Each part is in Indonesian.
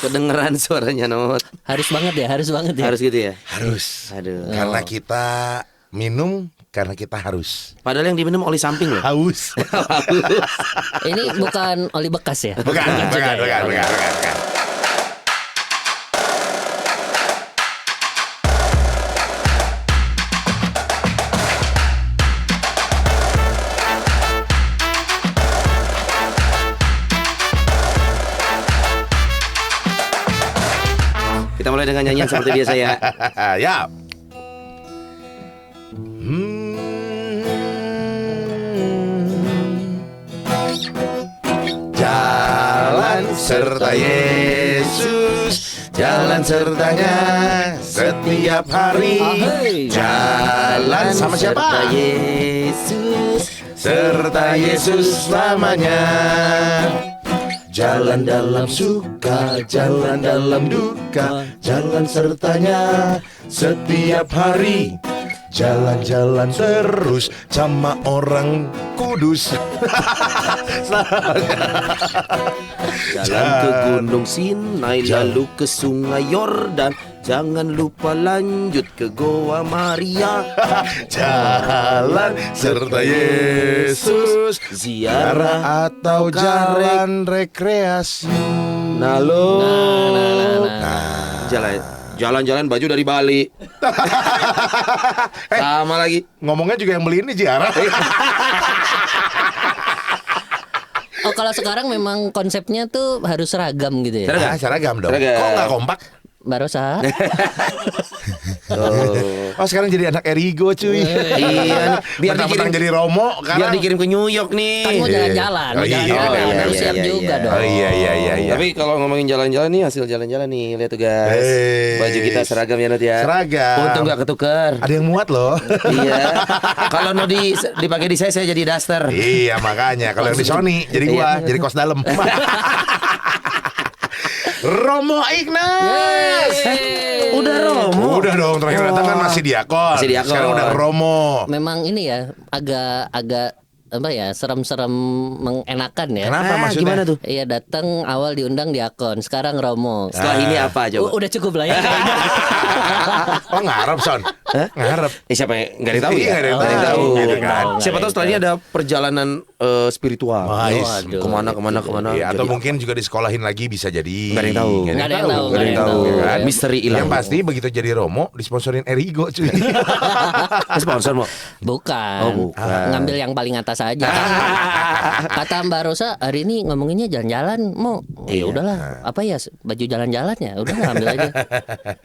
Kedengeran suaranya Not. Harus banget ya. Harus gitu ya. Harus. Aduh. Karena kita minum karena kita harus. Padahal yang diminum oli samping loh. Haus. Ini bukan oli bekas ya? Bukan. Kita mulai dengan nyanyian seperti biasa ya. Ya. Jalan serta Yesus, jalan sertanya setiap hari. Jalan sama siapa? Serta Yesus. Serta Yesus selamanya. Jalan dalam suka, jalan dalam duka, jalan sertanya setiap hari. Jalan-jalan terus sama orang kudus. Jalan ke Gunung Sinai, lalu ke Sungai Yordan. Jangan lupa lanjut ke Goa Maria. Jalan serta Yesus, ziarah atau jalan rekreasi. Nalo. Nah. Jalan-jalan baju dari Bali. Sama lagi. Ngomongnya juga yang beli ini ziarah. Oh, kalau sekarang memang konsepnya tuh harus seragam gitu ya. Seragam dong. Seragam. Kok nggak kompak? Barosa. Oh sekarang jadi anak Erigo cuy. Iya, biar dikirim jadi Romo biar dikirim ke New York nih. Kan mau jalan-jalan, Oh, iya. harus siap juga dong. Oh iya. Tapi kalau ngomongin jalan-jalan nih, hasil jalan-jalan nih, lihat tuh guys. Baju kita seragam ya Not ya. Seragam. Untung gak ketukar. Ada yang muat loh. Iya. Kalau Not dipakai di saya jadi daster. Iya makanya kalau yang di Sony jadi gua jadi kos dalam. Romo Ignas. Udah Romo. Udah dong, terakhir datang kan masih diakon. Sekarang udah Romo. Memang ini ya agak apa ya, serem-serem mengenakan ya. Kenapa maksudnya? Gimana tuh? Iya, datang awal diundang diakon, sekarang Romo. Setelah ini apa coba? Udah cukup lah ya. Oh ngarep Son. Ngarep. Siapa yang nggak ada yang tahu Iya, ya? nggak ada yang Nggak ada tahu. Gitu Nggak kan. ada Siapa tahu setelah ini ada perjalanan spiritual. Waduh. Kemana. Iya, atau Jadi, mungkin juga disekolahin lagi bisa jadi. Nggak ada yang tahu. Nggak ada yang tahu. Iya kan? Misteri hilang. Yang pasti begitu jadi Romo disponsorin Erigo cuy. Sponsor mau. Bukan. Oh, bukan. Ngambil yang paling atas aja. Kata Mbak Rosa, hari ini ngomonginnya jalan-jalan, mau. Ya udahlah, apa ya, baju jalan-jalan ya, udah ngambil aja.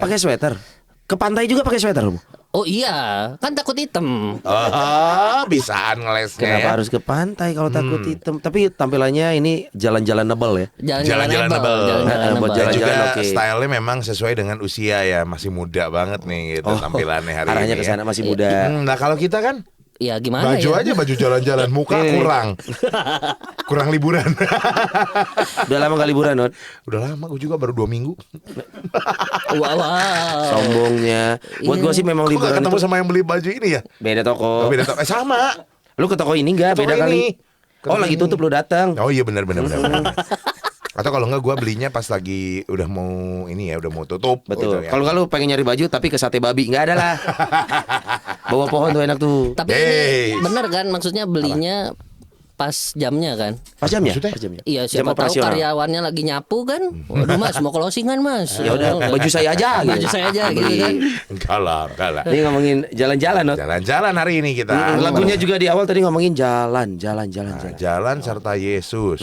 Pakai sweater. Ke pantai juga pakai sweater, Romo. Oh iya, kan takut hitam. Oh, bisaan ngelesnya. Kenapa Ya. harus ke pantai kalau takut hitam? Tapi tampilannya ini jalan-jalan nebel ya. Jalan-jalan nebel. Buat Dan jalan-jalan, juga oke. stylenya memang sesuai dengan usia ya, masih muda banget nih gitu tampilannya hari arahnya ini. ke sana ya. masih muda. Nah kalau kita kan Ya gimana baju ya? aja baju jalan-jalan, muka kurang liburan. Udah lama gak liburan, Not? Udah lama, gue juga baru 2 minggu. Wow. Sombongnya. Buat gue sih memang Kok gak liburan ketemu itu sama yang beli baju ini ya? beda Oh, toko. beda toko. Sama. Lu ke toko ini enggak? Toko Beda kali. ini. Ke Oh, toko lagi ini. tutup lu datang. Oh iya benar. Atau kalau enggak gue belinya pas lagi udah mau ini ya, udah mau tutup. Betul. Gitu ya. Kalau lu pengen nyari baju tapi ke sate babi enggak ada lah. Bawa pohon tuh enak tuh. Tapi ini bener kan, maksudnya belinya pas jamnya kan? Pas jam ya? Maksudnya? Pas jamnya. Iya, Jam siapa tahu operasional. karyawannya lagi nyapu kan. Waduh Mas, mau closingan Mas. Ya udah, baju saya aja gitu. Baju saya aja gitu kan. Enggak lah. Ini ngomongin jalan-jalan, Not. Jalan-jalan hari ini kita. Lagunya juga di awal tadi ngomongin jalan. Jalan serta Yesus.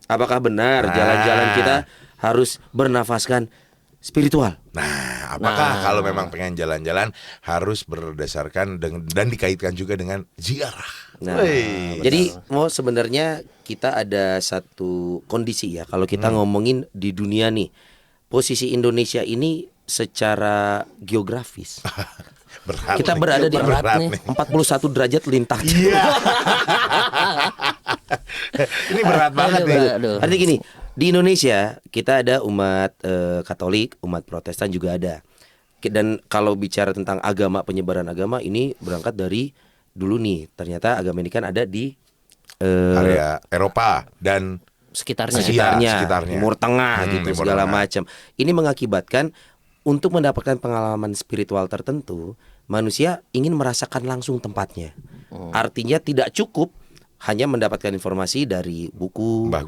Apakah benar jalan-jalan kita harus bernafaskan spiritual? Nah, apakah kalau memang pengen jalan-jalan harus berdasarkan dan dikaitkan juga dengan ziarah? Nah, jadi mau sebenarnya kita ada satu kondisi ya kalau kita ngomongin di dunia nih. Posisi Indonesia ini secara geografis Berat kita nih. berada di Berat nih. 41 derajat lintang. Iya. Ini berat banget nih. Aduh. Artinya gini, di Indonesia kita ada umat Katolik, umat Protestan juga ada. Dan kalau bicara tentang agama, penyebaran agama ini berangkat dari dulu nih. Ternyata agama ini kan ada di Area Eropa dan sekitarnya. Sekitarnya. Timur Tengah gitu Timur segala Tengah. macam. Ini mengakibatkan untuk mendapatkan pengalaman spiritual tertentu, manusia ingin merasakan langsung tempatnya. Artinya tidak cukup hanya mendapatkan informasi dari buku, Mbah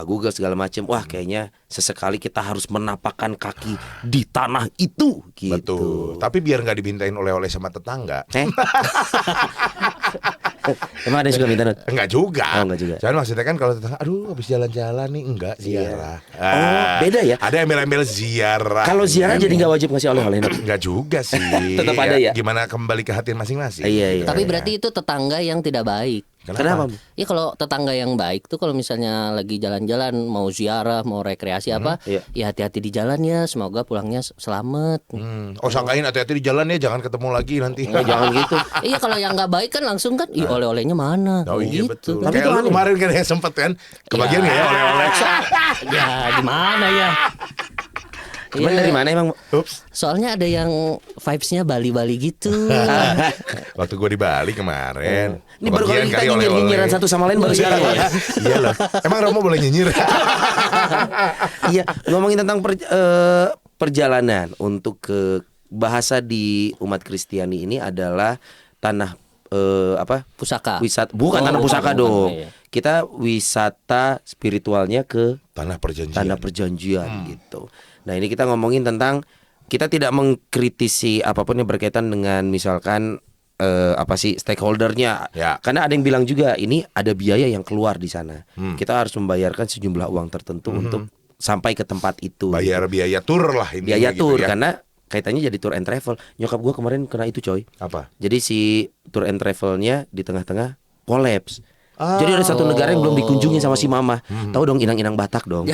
Google. segala macam. Wah, kayaknya sesekali kita harus menapakkan kaki di tanah itu gitu. Betul. Tapi biar nggak dibintain oleh-oleh sama tetangga. Emang ada yang suka minta Nut? Enggak juga. Oh, enggak juga. Cuman maksudnya kan kalau tetangga, aduh habis jalan-jalan nih enggak ziarah. Oh, beda ya? Ada embel-embel ziarah. Kalau ziarah jadi nggak wajib ngasih oleh-oleh Nut? Enggak juga sih. Tetap ada ya? Gimana kembali ke hati masing-masing. Iya. Tapi berarti itu tetangga yang tidak baik. Kenapa? Ya kalau tetangga yang baik tuh kalau misalnya lagi jalan-jalan mau ziarah, mau rekreasi apa, iya. ya hati-hati di jalan ya, semoga pulangnya selamat. Oh sangkain hati-hati di jalan ya, jangan ketemu lagi nanti. Jangan gitu. Iya kalau yang nggak baik kan langsung kan, ih oleh-olehnya mana? Oh iya gitu. betul. Tapi Kayak itu lu aneh. kemarin kan yang sempet kan kebagian nggak ya oleh-oleh. Ya gimana ya? Cuman Iya. dari mana emang? Ups. Soalnya ada yang vibes-nya Bali-Bali gitu. Waktu gue di Bali kemarin. Ini baru kali kebagian kita oleh-oleh. nyinyir-nyinyiran satu sama lain baru sekarang ya. Iya loh. Emang Romo boleh nyinyir? Iya, ngomongin tentang perjalanan untuk ke bahasa di umat Kristiani ini adalah tanah Pusaka. wisata, bukan tanah bukan, pusaka bukan, dong. iya. Kita wisata spiritualnya ke Tanah perjanjian. tanda perjanjian gitu. Nah ini kita ngomongin tentang, kita tidak mengkritisi apapun yang berkaitan dengan misalkan stakeholdernya. Ya. Karena ada yang bilang juga ini ada biaya yang keluar di sana. Kita harus membayarkan sejumlah uang tertentu untuk sampai ke tempat itu. Bayar biaya tur lah intinya Biaya gitu tour ya. karena kaitannya jadi tour and travel. Nyokap gua kemarin kena itu coy. Apa? Jadi si tour and travelnya di tengah-tengah kolaps. Jadi ada satu negara yang belum dikunjungi sama si mama. Tahu dong inang-inang Batak dong.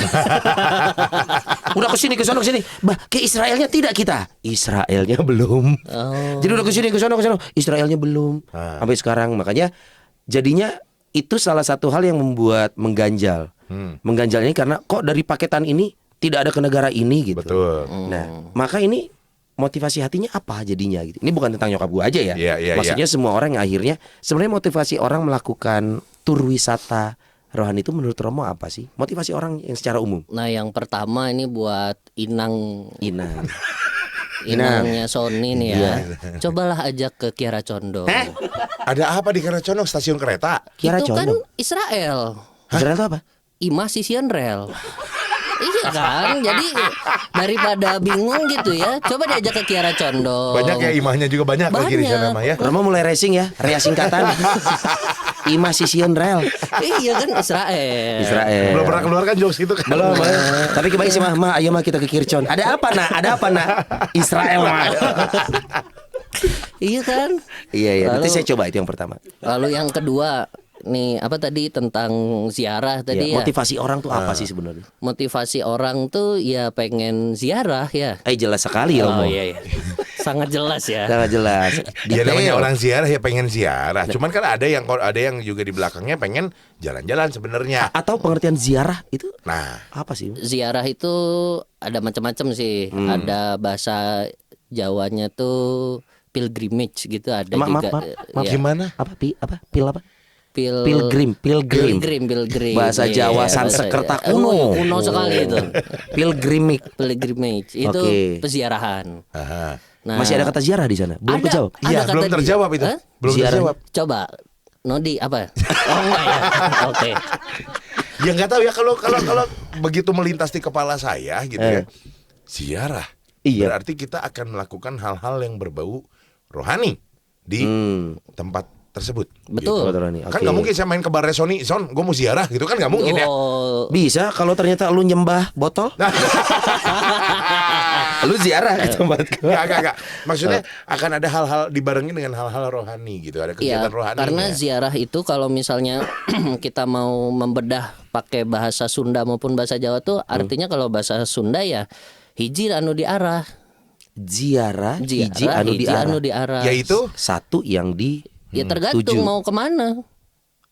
Udah kesini ke sono kesini. Bah, ke Israelnya tidak kita. Israelnya belum. Jadi udah kesini ke sono. Israelnya belum. Sampai sekarang makanya jadinya itu salah satu hal yang membuat mengganjal. Mengganjalnya karena kok dari paketan ini tidak ada ke negara ini gitu. Betul. Nah, maka ini motivasi hatinya apa jadinya gitu. Ini bukan tentang nyokap gua aja ya. Iya, Maksudnya semua orang yang akhirnya sebenarnya motivasi orang melakukan tur wisata rohani itu menurut Romo apa sih? Motivasi orang yang secara umum. Nah yang pertama ini buat Inang. inangnya Sony nih ya. Iya. Cobalah ajak ke Kiara Condong. Ada apa di Karaconong stasiun kereta? Kiara Itu kan Condong. Israel. Israel itu apa? Imah Sisian Rel. Iya kan, jadi daripada bingung gitu ya, coba diajak ke Kiara Condong. Banyak ya imahnya juga banyak lagi di sana mah ya. Romo mulai racing ya, rea singkatan. Ima Sisian Rel. Iya kan Israel. Belum pernah keluar kan jokes itu kan. Belum. Tapi kebaik sih mah, ayo mah kita ke Kircon. Ada apa nak? Israel mah. Iya kan. Iya. Nanti Lalu- saya coba itu yang pertama. Lalu yang kedua nih apa tadi tentang ziarah tadi Iya, ya. motivasi orang tuh apa sih sebenarnya? Motivasi orang tuh ya pengen ziarah ya. Jelas sekali Romo. Iya. Sangat jelas ya. Sangat jelas. Ya namanya Detail. orang ziarah ya pengen ziarah. Cuman kan ada yang juga di belakangnya pengen jalan-jalan sebenarnya. Atau pengertian ziarah itu Nah, apa sih? Ziarah itu ada macam-macam sih. Ada bahasa Jawanya tuh pilgrimage gitu ada Maaf, juga. maaf. Ya. gimana? Apa pil apa? Pil- Pilgrim. Pilgrim. Bahasa Iya, Jawa bahasa- Sansekerta kuno. Kuno sekali itu. Pilgrimik. Pilgrimage itu Oke. peziarahan. Aha. Nah, Masih ada kata ziarah di sana? Belum ada. kejawab. Ada Iya, kata belum di- terjawab itu. Hah? Belum Ziarah. terjawab. Coba Nodi apa? Oh enggak ya. Oke. Ya nggak tahu ya kalau begitu melintas di kepala saya gitu ya. Ziarah. Iya. Berarti kita akan melakukan hal-hal yang berbau rohani di tempat tersebut. Betul. Gitu, Rohani. Kan Oke. nggak mungkin saya main ke bar Sony, Son, gue mau ziarah gitu kan nggak mungkin ya. Oh, Bisa kalau ternyata lu nyembah botol. Lu ziarah ke tempat gua. Enggak. Maksudnya akan ada hal-hal dibarengi dengan hal-hal rohani gitu. Ada iya, kegiatan rohani. karena ziarah itu kalau misalnya kita mau membedah pakai bahasa Sunda maupun bahasa Jawa tuh artinya kalau bahasa Sunda ya hiji anu diarah. Ziarah, hiji Ziarah, anu hiji diarah. anu diarah. Yaitu Satu yang di Ya tergantung tujuh. mau kemana.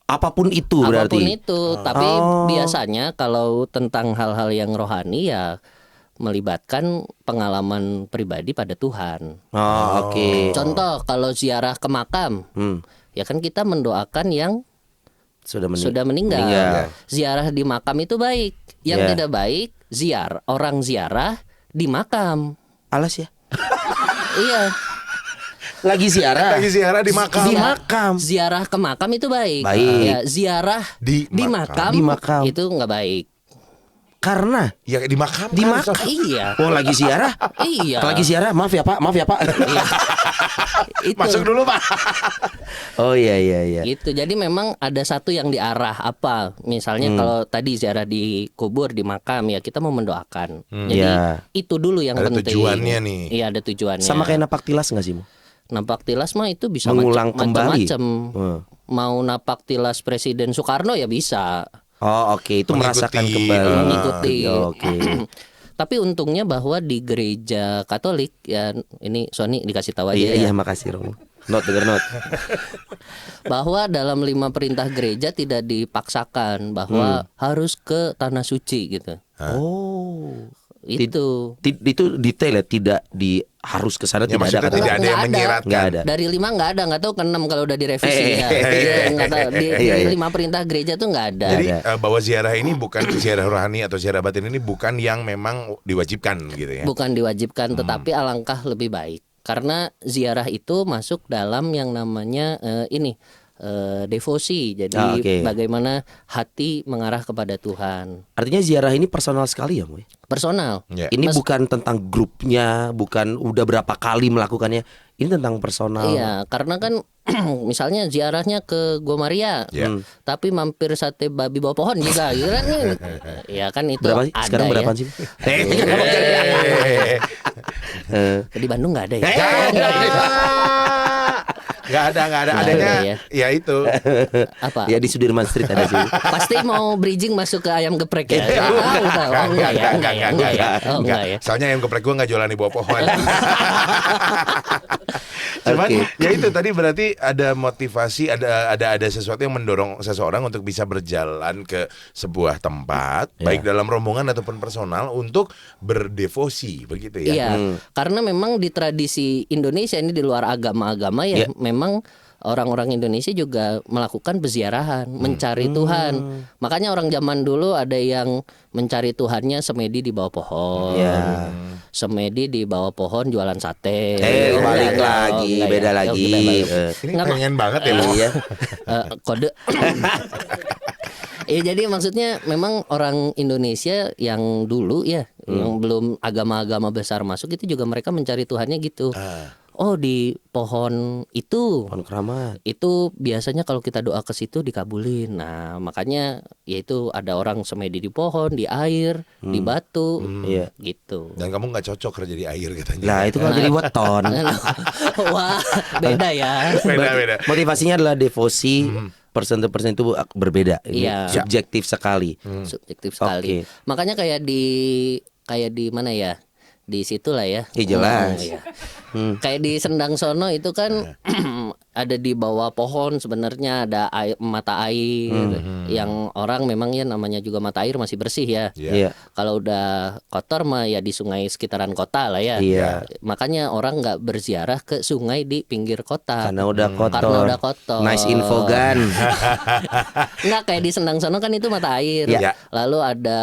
Apapun itu berarti. Apapun itu, tapi Oh. biasanya kalau tentang hal-hal yang rohani ya melibatkan pengalaman pribadi pada Tuhan. Oh, oke. Contoh kalau ziarah ke makam, Hmm. ya kan kita mendoakan yang sudah meninggal. Ziarah di makam itu baik. Yang Ya. tidak baik orang ziarah di makam. Alas ya. Iya. Lagi ziarah. Lagi ziarah di makam. Di makam. Ziarah ke makam itu baik. Baik. Ya, ziarah Di makam. Di makam. itu nggak baik. Karena Ya di makam. di kan, makam. Iya. Oh lagi ziarah. Iya. Lagi ziarah. Maaf ya Pak. Iya. Itu. Masuk dulu Pak. Oh iya. Gitu. Jadi memang ada satu yang diarah apa? Misalnya kalau tadi ziarah di kubur di makam ya kita mau mendoakan. Jadi Ya. itu dulu yang Ada penting. tujuannya nih. Iya ada tujuannya. Sama kayak napak tilas nggak sih Mo? Napak tilas mah itu bisa Mengulang kembali. macam-macam. Mau napak tilas Presiden Soekarno ya bisa. Oh oke, itu Mengikuti. merasakan kembali. Mengikuti. Oh, oke. Tapi untungnya bahwa di gereja Katolik ya ini Sony dikasih tahu aja Iya, ya. makasih Romo. Denger not. Bahwa dalam 5 perintah gereja tidak dipaksakan bahwa harus ke tanah suci gitu. Oh. Itu. Itu detail ya, tidak harus ke sana Ya, tidak ada maksudnya kata. tidak ada yang Nggak ada. menyiratkan. Nggak ada. Dari 5 nggak ada, nggak tahu ke 6 kalau udah direvisi ya. Nggak tahu. Di Iya, iya. 5 perintah gereja tuh nggak ada. Jadi bahwa ziarah ini bukan ziarah rohani atau ziarah batin ini bukan yang memang diwajibkan gitu ya. Bukan diwajibkan, tetapi alangkah lebih baik karena ziarah itu masuk dalam yang namanya devosi. Jadi oke. bagaimana hati mengarah kepada Tuhan. Artinya ziarah ini personal sekali ya, Mo? Personal. Ya. Ini bukan tentang grupnya, bukan udah berapa kali melakukannya. Ini tentang personal. Iya, karena kan misalnya ziarahnya ke Gua Maria, Ya. tapi mampir sate babi bawah pohon juga, gitu kan? Ya kan itu Berapa sih? ada Sekarang berapa ya. sih? Di Bandung nggak ada ya? Nggak ada. Nggak Adanya ada ya. ya itu. Apa? Ya di Sudirman Street ada sih. Pasti mau bridging masuk ke ayam geprek ya? Oh, enggak ya? Oh, enggak ya? Soalnya ayam geprek gue nggak jualan di bawah pohon. Cuman Oke. ya itu tadi berarti ada motivasi, ada sesuatu yang mendorong seseorang untuk bisa berjalan ke sebuah tempat, baik dalam rombongan ataupun personal untuk berdevosi begitu ya. Iya, karena memang di tradisi Indonesia ini di luar agama-agama ya, memang orang-orang Indonesia juga melakukan peziarahan, mencari Tuhan. Makanya orang zaman dulu ada yang mencari Tuhannya semedi di bawah pohon. Iya. Semedi di bawah pohon jualan sate. Balik Enggak, lagi, enggak ya? beda Oh, lagi. beda lagi. Ini Nggak, pengen banget ya Mo. Iya. Kode. Jadi maksudnya memang orang Indonesia yang dulu ya, yang belum agama-agama besar masuk itu juga mereka mencari Tuhannya gitu. Oh di pohon itu, Pohon keramat. itu biasanya kalau kita doa ke situ dikabulin. Nah makanya yaitu ada orang semedi di pohon, di air, di batu, Iya. gitu. Dan kamu nggak cocok kerja di air katanya. Nah, itu kan jadi weton. Wah beda ya. Beda. Motivasinya adalah devosi. Person to person itu berbeda. Ini Iya. subjektif sekali. Subjektif sekali. Oke. Makanya kayak di mana ya? Di situ lah ya. Jelas. Iya. Kayak di Sendang Sono itu kan ada di bawah pohon sebenarnya ada mata air yang orang memang ya namanya juga mata air masih bersih ya. Iya. Kalau udah kotor mah ya di sungai sekitaran kota lah ya. Iya. Makanya orang nggak berziarah ke sungai di pinggir kota. Karena udah kotor. Karena udah kotor. Nice info Gan. Nggak kayak di Sendang Sono kan itu mata air. Iya. Lalu ada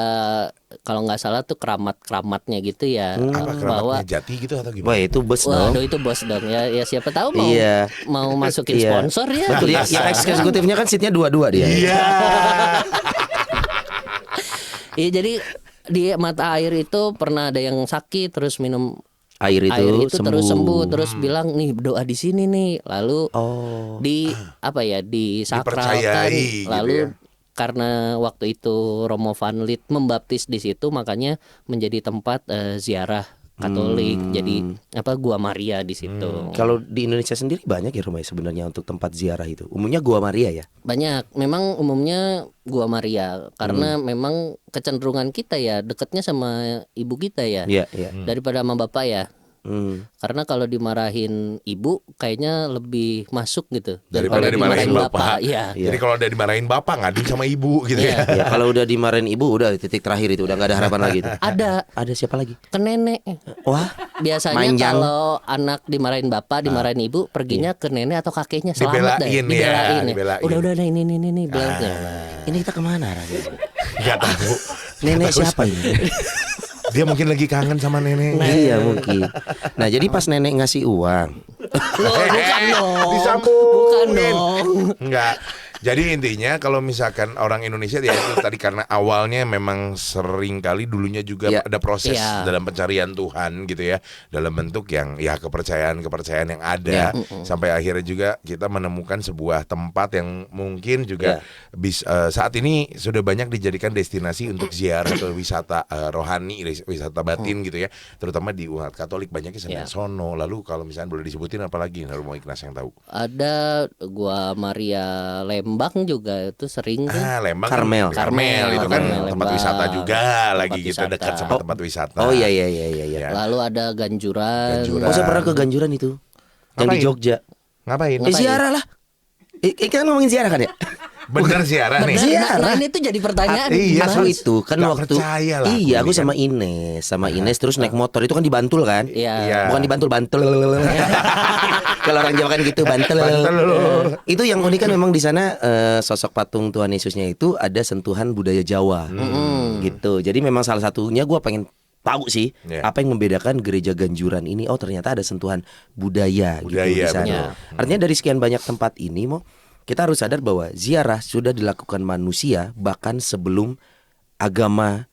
kalau nggak salah tuh keramat-keramatnya gitu ya. Apa Bahwa keramatnya jati gitu atau Wah, gimana? itu bos dong. waduh itu bos dong ya siapa tahu mau Iya. mau masukin Iya. sponsor ya. Betul, bisa. yang eksekutifnya kan seatnya dua-dua dia. Iya. Iya jadi di mata air itu pernah ada yang sakit terus minum Air itu, terus sembuh terus bilang nih doa di sini nih lalu Oh. di apa ya disakralkan Dipercayai gitu lalu ya. karena waktu itu Romo Van Lith membaptis di situ makanya menjadi tempat ziarah Katolik jadi apa Gua Maria di situ. Kalau di Indonesia sendiri banyak ya Romai sebenarnya untuk tempat ziarah itu. Umumnya Gua Maria ya. Banyak memang umumnya Gua Maria karena memang kecenderungan kita ya dekatnya sama ibu kita ya Iya, iya. daripada sama bapak ya. Karena kalau dimarahin ibu kayaknya lebih masuk gitu Daripada dimarahin bapak. Iya. Jadi kalau udah dimarahin bapak ngadu sama ibu gitu ya. Ya, kalau udah dimarahin ibu udah titik terakhir itu udah nggak ada harapan lagi. Ada Siapa lagi? ke nenek. Wah, Biasanya manjang. kalau anak dimarahin bapak, dimarahin ibu, perginya ke nenek atau kakeknya, selamat deh, Dibelain ya, dibelain. Udah ini bilang. ini kita kemana Raga? Gak tahu. Nenek siapa ini? Dia mungkin lagi kangen sama nenek. Iya mungkin. Nah jadi pas nenek ngasih uang, Loh, bukan dong. Disambungin. Bukan dong. Enggak. Jadi intinya kalau misalkan orang Indonesia ya itu tadi karena awalnya memang sering kali dulunya juga Ya. ada proses Ya. dalam pencarian Tuhan gitu ya, dalam bentuk yang ya kepercayaan yang ada sampai akhirnya juga kita menemukan sebuah tempat yang mungkin juga saat ini sudah banyak dijadikan destinasi untuk ziarah atau wisata rohani, wisata batin gitu ya, terutama di umat Katolik banyaknya Senen Sono. Lalu kalau misalnya boleh disebutin apalagi Romo Ignas yang tahu? Ada gua Maria Lembang juga itu sering tuh. Lembang Karmel. Karmel itu kan Karmel, tempat Lembang. wisata juga lagi Tempat gitu wisata. dekat sama tempat wisata. oh iya. Ya. Lalu ada Ganjuran. Ganjuran. Oh saya pernah ke Ganjuran itu, yang di Ngapain? Jogja. Ngapain? Ziarah lah. Kita ngomongin ziarah kan ya? Bener ziarah nih. Bener, nah ini tuh jadi pertanyaan. Iya, Aku Mas. itu kan Nggak waktu percaya lah iya aku aku ini sama Ines terus naik motor itu kan di Bantul kan? Iya. Bukan di Bantul. Kalau orang Jawa kan gitu Bantul. Itu yang unik kan memang di sana sosok patung Tuhan Yesusnya itu ada sentuhan budaya Jawa. Gitu. Jadi memang salah satunya gue pengen tahu sih apa yang membedakan gereja Ganjuran ini. Oh ternyata ada sentuhan budaya gitu di sana. Artinya dari sekian banyak tempat ini kita harus sadar bahwa ziarah sudah dilakukan manusia bahkan sebelum agama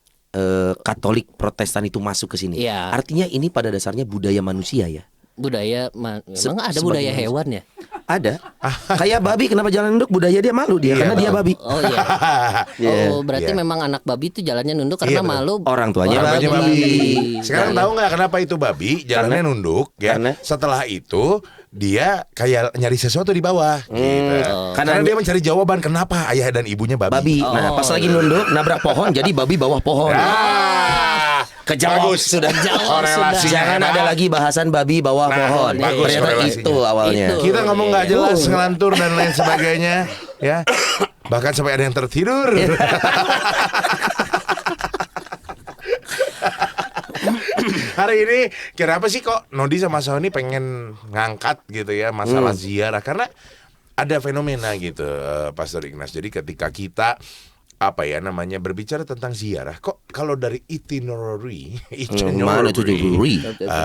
Katolik Protestan itu masuk ke sini. Iya. Artinya ini pada dasarnya budaya manusia ya. Budaya memang ada sebagai budaya manusia. hewan ya? Ada. Kayak babi kenapa jalan nunduk, budaya dia malu dia karena dia babi. Oh iya. Iya. Oh berarti Iya. memang anak babi itu jalannya nunduk karena Iya, betul. malu. Orang tuanya Orang tuanya babi. Sekarang Iya. tahu nggak kenapa itu babi jalannya nunduk ya? Karena? Setelah itu dia kayak nyari sesuatu di bawah gitu. Karena dia mencari jawaban kenapa ayah dan ibunya babi. Nah, pas lagi nunduk nabrak pohon jadi babi bawah pohon. Kejawab Bagus. sudah. Korelasinya Jangan hebat. ada lagi bahasan babi bawah Nah, pohon. bagus Ternyata korelasinya. itu awalnya. Itu. Kita ngomong nggak jelas, ngelantur dan lain sebagainya, ya. Bahkan sampai ada yang tertidur. Hari ini kenapa sih kok Nodi sama Sony pengen ngangkat gitu ya masalah ziarah, karena ada fenomena gitu Pastor Ignas. Jadi ketika kita apa ya namanya berbicara tentang ziarah, kok kalau dari itinerary Mana itu itinerary?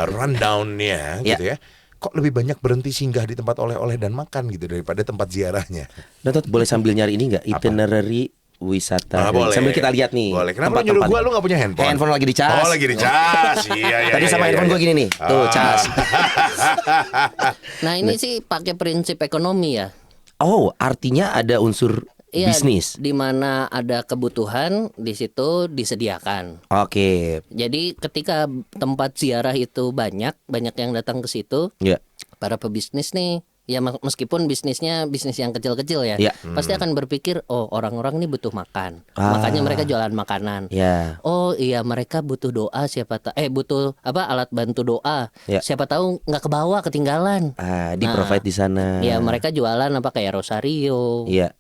rundownnya gitu ya, kok lebih banyak berhenti singgah di tempat oleh-oleh dan makan gitu daripada tempat ziarahnya. Datot boleh sambil nyari ini nggak itinerary wisata? Boleh. Sambil kita lihat nih. Boleh. Kenapa lu nyuruh gua, lu gak punya handphone? Handphone lagi dicas. Oh lagi dicas. Iya. Tadi sama handphone gua gini nih. Tuh cas. Nah ini sih pakai prinsip ekonomi ya. Oh artinya ada unsur Iya, bisnis. di mana ada kebutuhan di situ disediakan. Oke. Jadi ketika tempat ziarah itu banyak yang datang ke situ, Ya. para pebisnis nih, ya meskipun bisnisnya bisnis yang kecil-kecil ya, Ya. pasti akan berpikir, oh orang-orang nih butuh makan, makanya mereka jualan makanan. Ya. Oh iya mereka butuh doa butuh apa alat bantu doa. Ya. Siapa tahu nggak ke bawah ketinggalan. Di provide di sana. Ya mereka jualan apa kayak rosario. Iya.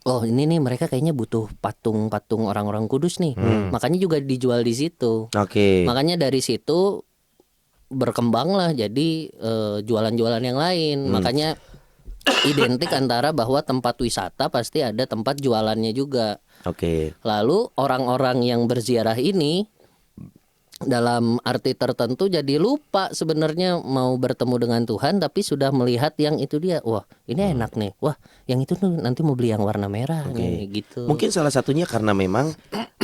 Oh ini nih mereka kayaknya butuh patung-patung orang-orang kudus nih, makanya juga dijual di situ. Oke. Makanya dari situ berkembanglah jadi jualan-jualan yang lain. Makanya identik antara bahwa tempat wisata pasti ada tempat jualannya juga. Oke. Lalu orang-orang yang berziarah ini dalam arti tertentu jadi lupa sebenarnya mau bertemu dengan Tuhan, tapi sudah melihat yang itu dia. Wah ini enak nih. Wah yang itu tuh nanti mau beli yang warna merah nih gitu. Mungkin salah satunya karena memang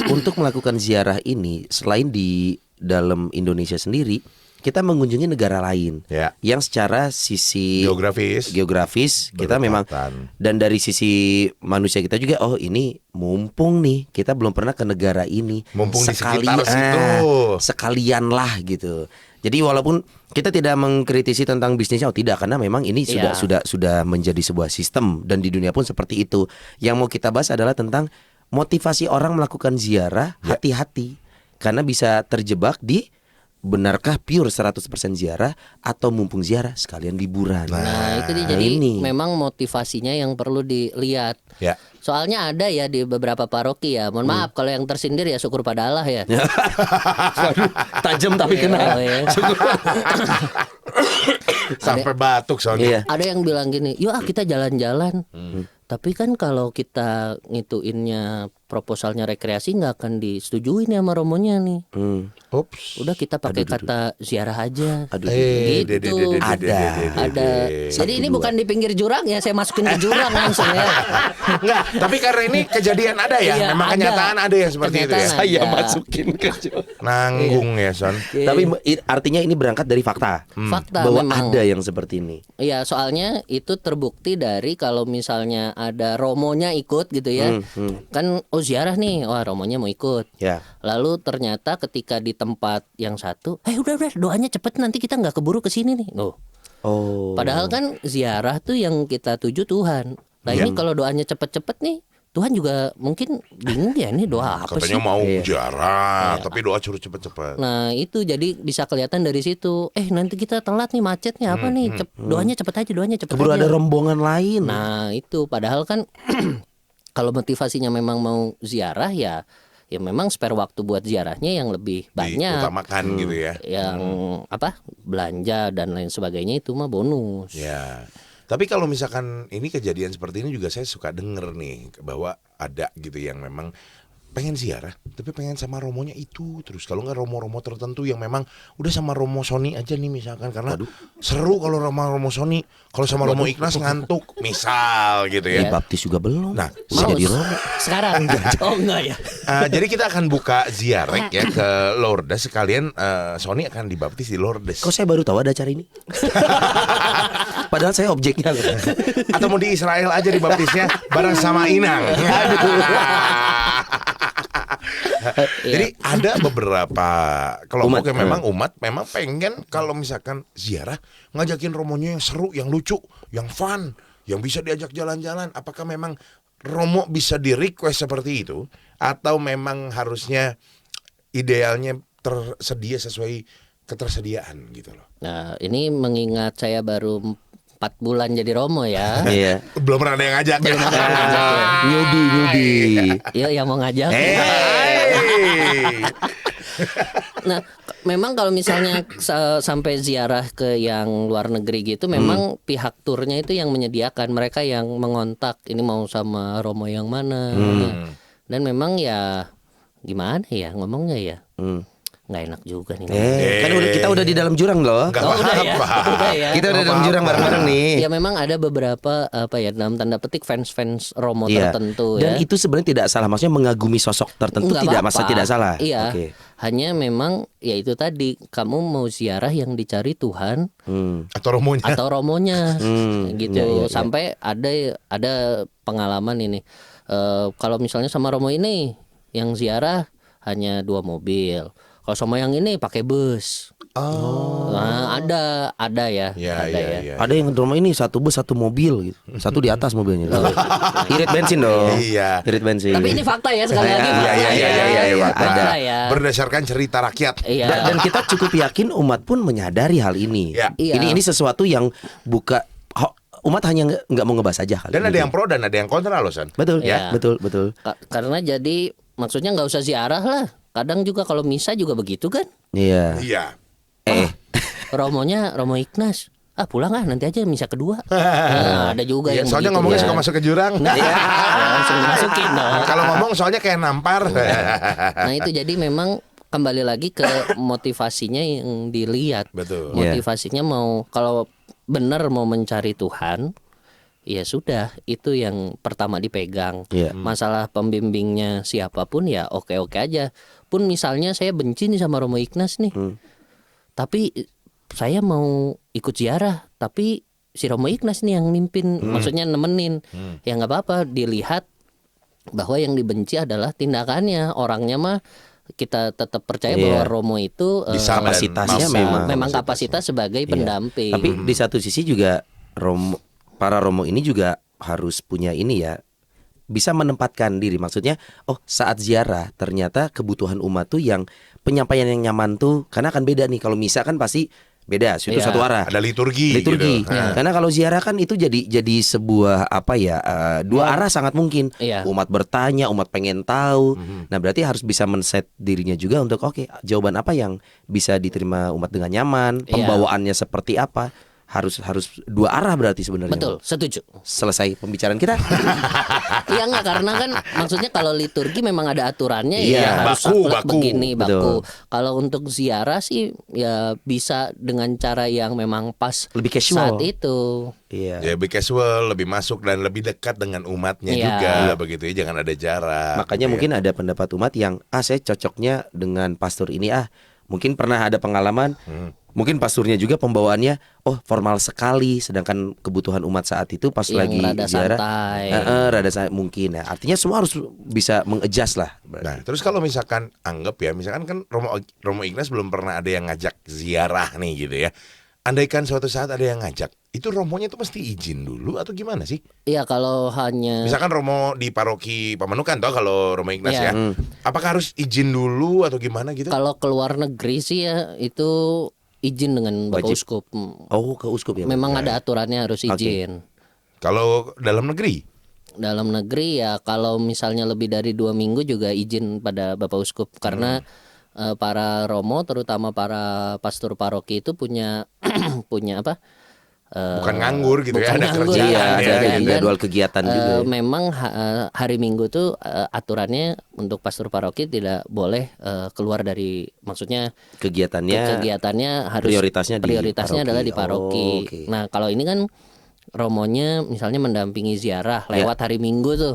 untuk melakukan ziarah ini selain di dalam Indonesia sendiri, kita mengunjungi negara lain Ya. yang secara sisi geografis kita memang, dan dari sisi manusia kita juga, oh ini mumpung nih kita belum pernah ke negara ini, Mumpung di sekitar situ. sekalian lah gitu. Jadi walaupun kita tidak mengkritisi tentang bisnisnya, oh tidak, karena memang ini sudah menjadi sebuah sistem dan di dunia pun seperti itu. Yang mau kita bahas adalah tentang motivasi orang melakukan ziarah. Hati-hati karena bisa terjebak di benarkah pure 100% ziarah atau mumpung ziarah sekalian liburan? Nah, itu dia. Jadi memang motivasinya yang perlu dilihat. Ya. Soalnya ada ya di beberapa paroki ya. Mohon maaf kalau yang tersindir ya syukur pada Allah ya. Tajam tapi kena. Ya. Sampai batuk soalnya. Iya. Ada yang bilang gini, yuk kita jalan-jalan. Tapi kan kalau kita ngituinnya proposalnya rekreasi nggak akan disetujui nih sama romonya nih. Ups. Udah kita pakai kata ziarah aja. Aduh. Gitu. Ada. Jadi ini bukan di pinggir jurang ya, saya masukin ke jurang langsung ya. Enggak, tapi karena ini kejadian ada ya. Iya, Memang ada. kenyataan ada ya seperti itu ya. Kenyataan Saya ada. masukin ke Nanggung ya, Son. Tapi artinya ini berangkat dari fakta. Fakta Bahwa memang. ada yang seperti ini. Iya, soalnya itu terbukti dari kalau misalnya ada romonya ikut gitu ya. Kan ziarah nih, wah romonya mau ikut. Ya. Lalu ternyata ketika di tempat yang satu, udah doanya cepet nanti kita nggak keburu ke sini nih. Loh. Oh. Padahal kan ziarah tuh yang kita tuju Tuhan. Nah ini kalau doanya cepet-cepet nih, Tuhan juga mungkin bingung ya ini doa apa Katanya sih? mau ziarah, tapi doa suruh cepet-cepet. Nah itu jadi bisa kelihatan dari situ. Nanti kita telat nih macetnya apa nih? Doanya cepet aja, doanya cepet Keburu aja. ada rombongan lain. Nah itu padahal kan kalau motivasinya memang mau ziarah ya memang spare waktu buat ziarahnya yang lebih banyak. Diutamakan gitu ya. Yang belanja dan lain sebagainya itu mah bonus. Ya. Tapi kalau misalkan ini kejadian seperti ini juga saya suka denger nih bahwa ada gitu yang memang pengen ziarah tapi pengen sama romonya itu terus. Kalau nggak romo-romo tertentu yang memang udah sama romo Sony aja nih misalkan karena seru kalau romo Sony. Kalau sama romo Ignas ngantuk misal gitu ya. Baptis juga belum. Nah, Bisa jadi romo. Sekarang oh enggak ya. Jadi kita akan buka ziarek ya ke Lourdes sekalian. Sony akan dibaptis di Lourdes. Kok saya baru tahu ada acara ini? Padahal saya objeknya loh. Atau mau di Israel aja dibaptisnya bareng sama Inang. Jadi ada beberapa kelompok yang memang umat memang pengen kalau misalkan ziarah ngajakin romonya yang seru, yang lucu, yang fun, yang bisa diajak jalan-jalan. Apakah memang romo bisa di request seperti itu atau memang harusnya idealnya tersedia sesuai ketersediaan gitu loh. Nah ini mengingat saya baru 4 bulan jadi romo ya. Iya. Belum pernah ada yang ngajak. Nyubi. Iya yang mau ngajak. Nah, memang kalau misalnya sampai ziarah ke yang luar negeri gitu, memang pihak turnya itu yang menyediakan, mereka yang mengontak ini mau sama romo yang mana. Dan memang ya gimana ya ngomongnya ya. Nggak enak juga nih. Kan kita udah di dalam jurang loh. Gak Udah ya. Kita udah dalam jurang bareng-bareng nih. Ya memang ada beberapa dalam tanda petik fans romo tertentu Dan ya. itu sebenarnya tidak salah. Maksudnya mengagumi sosok tertentu Nggak tidak apa-apa. tidak salah. Iya. Oke. Hanya memang ya itu tadi kamu mau ziarah yang dicari Tuhan Atau romonya. atau romonya gitu. Iya. Sampai ada pengalaman ini. Kalau misalnya sama romo ini yang ziarah hanya 2 mobil. Kalau sama yang ini pakai bus. Nah, ada ya. Iya. Ada yang rumah ini 1 bus 1 mobil gitu. 1 di atas mobilnya. Irit bensin dong. Iya. Irit bensin. Tapi ini fakta ya sekali lagi. Iya. Fakta ya. Berdasarkan cerita rakyat. Iya. Dan kita cukup yakin umat pun menyadari hal ini. Ya. Iya. Ini sesuatu yang umat hanya nggak mau ngebahas aja kali. Dan ada yang pro dan ada yang kontra loh, San. betul, Iya. betul. Karena jadi maksudnya nggak usah ziarah lah. Kadang juga kalau misa juga begitu kan. Iya. Iya. Romonya Romo Ignas. Pulang nanti aja misa kedua. Nah, ada juga Iya, yang soalnya begitu ngomongnya ya. suka masuk ke jurang. Langsung dimasukin dong. Kalau ngomong soalnya kayak nampar. Nah itu jadi memang kembali lagi ke motivasinya yang dilihat. Betul. Motivasinya mau kalau benar mau mencari Tuhan, ya sudah itu yang pertama dipegang. Iya. Masalah pembimbingnya siapapun ya oke-oke aja. Pun misalnya saya benci nih sama Romo Ignas nih, tapi saya mau ikut ziarah, tapi si Romo Ignas nih yang mimpin, maksudnya nemenin, ya nggak apa-apa. Dilihat bahwa yang dibenci adalah tindakannya, orangnya mah kita tetap percaya bahwa Romo itu Bisa kapasitasnya memang kapasitas sebagai pendamping. Tapi di satu sisi juga para romo ini juga harus punya ini ya, bisa menempatkan diri. Maksudnya, oh saat ziarah ternyata kebutuhan umat tuh yang penyampaian yang nyaman tuh, karena akan beda nih. Kalau misa kan pasti beda, itu Iya. satu arah. Ada liturgi Liturgi. gitu. Karena kalau ziarah kan itu jadi sebuah apa ya, dua arah sangat mungkin. Iya. Umat bertanya, umat pengen tahu. Nah, berarti harus bisa men-set dirinya juga untuk oke, jawaban apa yang bisa diterima umat dengan nyaman, Iya. pembawaannya seperti apa. Harus dua arah berarti sebenarnya. Betul, setuju. Selesai pembicaraan kita. Iya enggak, karena kan maksudnya kalau liturgi memang ada aturannya Iya, ya harus baku, saklek baku. begini Betul. baku. Kalau untuk ziarah sih ya bisa dengan cara yang memang pas Lebih casual. saat itu. Iya. Ya lebih casual, lebih masuk dan lebih dekat dengan umatnya Iya. juga begitu ya, jangan ada jarak. Makanya gitu ya. mungkin ada pendapat umat yang saya cocoknya dengan pastor ini mungkin pernah ada pengalaman. Mungkin pasturnya juga pembawaannya formal sekali, sedangkan kebutuhan umat saat itu pas Yang lagi rada ziarah santai. rada mungkin ya. Artinya semua harus bisa mengadjust lah. Nah, terus kalau misalkan anggap ya, misalkan kan Romo Ignas belum pernah ada yang ngajak ziarah nih gitu ya. Andaikan suatu saat ada yang ngajak, itu romonya tuh mesti izin dulu atau gimana sih? Iya kalau hanya Misalkan romo di paroki Pamanukan toh kalau Romo Ignas Iya. ya. Apakah harus izin dulu atau gimana gitu? kalau keluar negeri sih ya itu izin dengan Bapak Wajib. Uskup. Oh, ke uskup ya. Memang ada aturannya harus izin. Kalau dalam negeri? Dalam negeri ya kalau misalnya lebih dari 2 minggu juga izin pada Bapak Uskup karena para romo terutama para pastor paroki itu punya punya apa? Bukan nganggur gitu ya, bukan ada nganggur, kerjaan Iya, ya, ada gitu. jadwal kegiatan juga. ya. Memang hari Minggu tuh aturannya untuk pastor paroki tidak boleh keluar dari maksudnya kegiatannya harus Prioritasnya di paroki. adalah di paroki. Oh, oke. Nah kalau ini kan romonya misalnya mendampingi ziarah lewat hari Minggu tuh,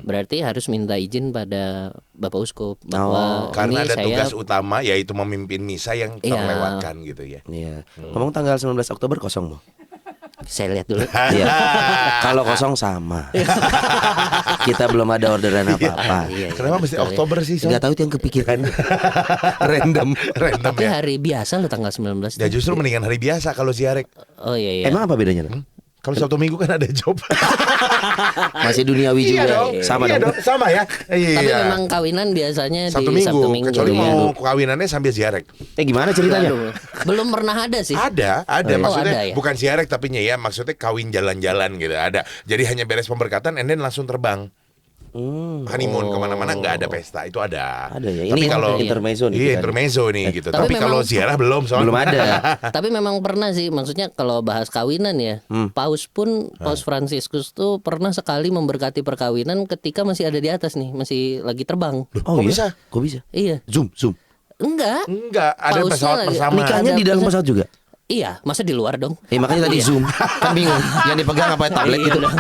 berarti harus minta izin pada Bapak Uskup bahwa Karena ini ada saya tugas utama yaitu memimpin misa yang Iya. terlewatkan gitu ya. Iya. Ngomong tanggal 19 Oktober kosong, Bang. saya lihat dulu. Iya. Kalau kosong sama. Kita belum ada orderan apa-apa. Iya, iya. Kenapa mesti Oktober sih? Son? Enggak tahu itu yang kepikiran. Random. Random Tapi ya. hari biasa lo tanggal 19. Ya justru mendingan hari biasa kalau ziarah. Oh iya iya. Emang apa bedanya? Kalau Sabtu Minggu kan ada job. Masih duniawi juga. Iya dong. Sama Iya dong. sama ya. Iya. Tapi memang kawinan biasanya Sabtu di Minggu, Sabtu Minggu. kecuali Iya. mau kawinannya sambil ziarah. Gimana ceritanya? Aduh, belum pernah ada sih. Ada Oh, maksudnya ada ya? bukan ziarah tapi ya maksudnya kawin jalan-jalan gitu ada. Jadi hanya beres pemberkatan and then langsung terbang. Honeymoon kemana-mana nggak ada pesta itu ada. Ada ya. Tapi Ini kalau intermezzo nih iya kita. intermezzo nih gitu. Tapi Tapi kalau memang- ziarah belum soalnya. Belum ada. Tapi memang pernah sih, maksudnya kalau bahas kawinan ya, Paus Fransiskus tuh pernah sekali memberkati perkawinan ketika masih ada di atas nih, masih lagi terbang. Oh Kok iya? bisa? Kok bisa? Iya, Zoom. enggak. Enggak, ada Pausnya pesawat lagi- bersama. Nikahnya Ada di dalam pesawat. pesawat juga. Iya, masa di luar dong? Makanya tadi Zoom. Kan bingung. Yang dipegang apa tablet Iya gitu. dong.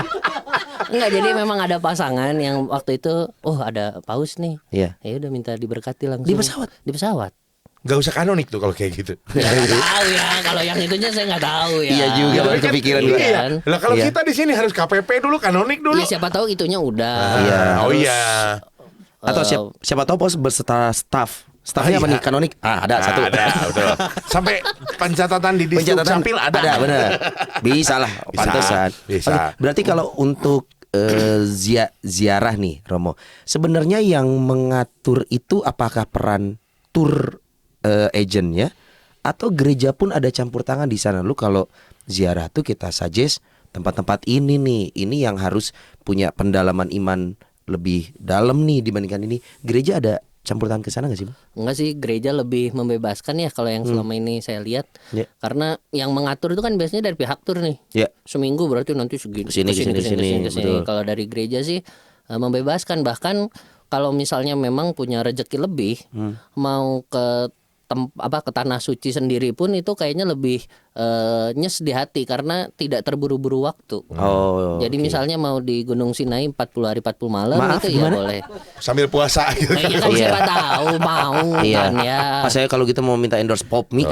Enggak, jadi memang ada pasangan yang waktu itu, ada paus nih. Iya. Ya udah minta diberkati langsung. Di pesawat? Di pesawat. Gak usah kanonik tuh kalau kayak gitu. Nggak tahu ya, kalau yang itunya saya nggak tahu ya. Iya juga, baru kepikiran Iya gua. kan? Lah kalau Iya. kita di sini harus KPP dulu, kanonik dulu. Ya siapa tahu itunya udah. Iya. Oh iya. Atau siapa tahu pos berserta staff. Staffnya apa iya. nih? Kanonik? Ada satu. Ada, betul. Sampai pencatatan di Dishub Pencatatan Capil ada. benar. Bisa lah, Bisa, pantesan. bisa. Oke, berarti kalau untuk ziarah nih, Romo, sebenarnya yang mengatur itu apakah peran tour agentnya atau gereja pun ada campur tangan di sana? Lu kalau ziarah tuh kita suggest tempat-tempat ini nih, ini yang harus punya pendalaman iman lebih dalam nih dibandingkan ini. Gereja ada campur tangan ke sana nggak sih, Bang? Enggak sih, gereja lebih membebaskan ya kalau yang selama ini saya lihat. Ya. Karena yang mengatur itu kan biasanya dari pihak tur nih. Ya. Seminggu berarti nanti segini. Kesini, kesini. betul. Kalau dari gereja sih membebaskan, bahkan kalau misalnya memang punya rezeki lebih, mau ke ke tanah suci sendiri pun itu kayaknya lebih nyes di hati karena tidak terburu-buru waktu. Oh. Jadi misalnya mau di Gunung Sinai 40 hari 40 malam Maaf, itu gimana? ya boleh. Sambil puasa gitu. Ya kan Iya. siapa tahu mau Iya. kan ya. Pas saya kalau gitu mau minta endorse pop mie,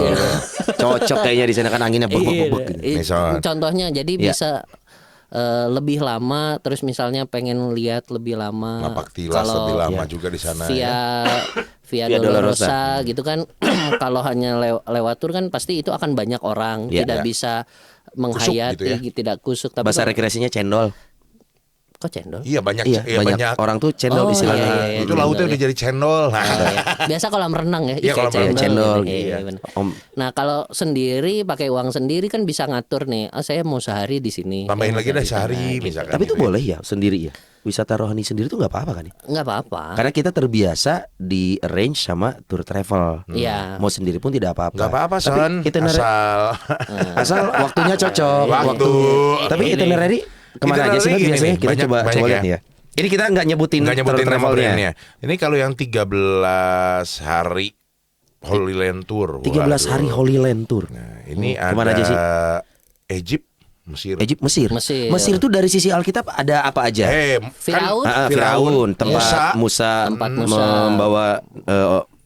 cocok kayaknya di sana kan anginnya bek gitu. Misal. Contohnya jadi Iya. bisa lebih lama, terus misalnya pengen lihat lebih lama. Lapak tilas Kalau lebih lama juga di sana ya. Via Via Dolorosa gitu kan. Kalau hanya lewat tur kan pasti itu akan banyak orang, Iya. tidak Iya. bisa menghayati, gitu ya. tidak kusuk. Tapi Bahasa kalau- rekreasinya cendol. Kok cendol? Iya banyak, Iya, banyak orang tuh cendol Oh, istilahnya. iya, iya. Itu lautnya Cendol, udah jadi cendol. Nah, Oh, iya. Biasa kolam renang ya, Iya, kolam renang. Cendol, Iya, iya. bener. Om. Nah kalau sendiri pakai uang sendiri kan bisa ngatur nih. Oh, saya mau sehari di sini. Tambahin saya mau lagi dah di sana, sehari gitu. misalkan. Tapi itu gitu ya. boleh ya sendiri ya. Wisata rohani sendiri tuh nggak apa-apa kan ya? Nggak apa-apa. Karena kita terbiasa di arrange sama tour travel. Iya. Mau sendiri pun tidak apa-apa. Nggak apa-apa Tapi Son, itinerary- asal asal waktunya cocok. Waktu. Tapi Ini. itinerary kemana aja sih Itinerary gini biasanya? nih, Kita banyak- coba banyak lihat ya. ya. Ini kita nggak nyebutin, nggak nyebutin tour nama travelnya. brandnya. Ini kalau yang 13 hari Holy Land Tour. 13 hari Waduh. Holy Land Tour. Nah, ini Kemana ada aja sih? Egypt, Mesir. Egypt, Mesir. Mesir. Mesir tuh dari sisi Alkitab ada apa aja? Firaun. Firaun, tempat Musa, Tempat Musa. membawa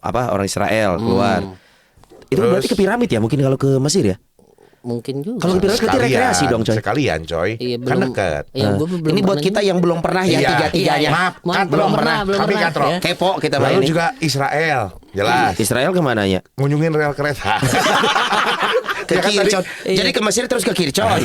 orang Israel keluar. Itu Terus- berarti ke piramid ya? Mungkin kalau ke Mesir ya? Mungkin juga. Kalau ke piramid berarti rekreasi dong, coy. Sekalian, coy. Iya, Kan belum. dekat. Iya, gua belum Ini buat pernah kita juga. yang belum pernah ya Iya. tiga-tiganya. Iya. Maaf, Maaf, kan belum pernah. belum Kami pernah, katro. ya. Kepo kita Lalu main juga Israel, jelas. Israel kemana ya? Ngunjungin rel kereta. Ke Ya kan kiri, tadi- coy. Jadi ke Mesir terus ke kiri, coy.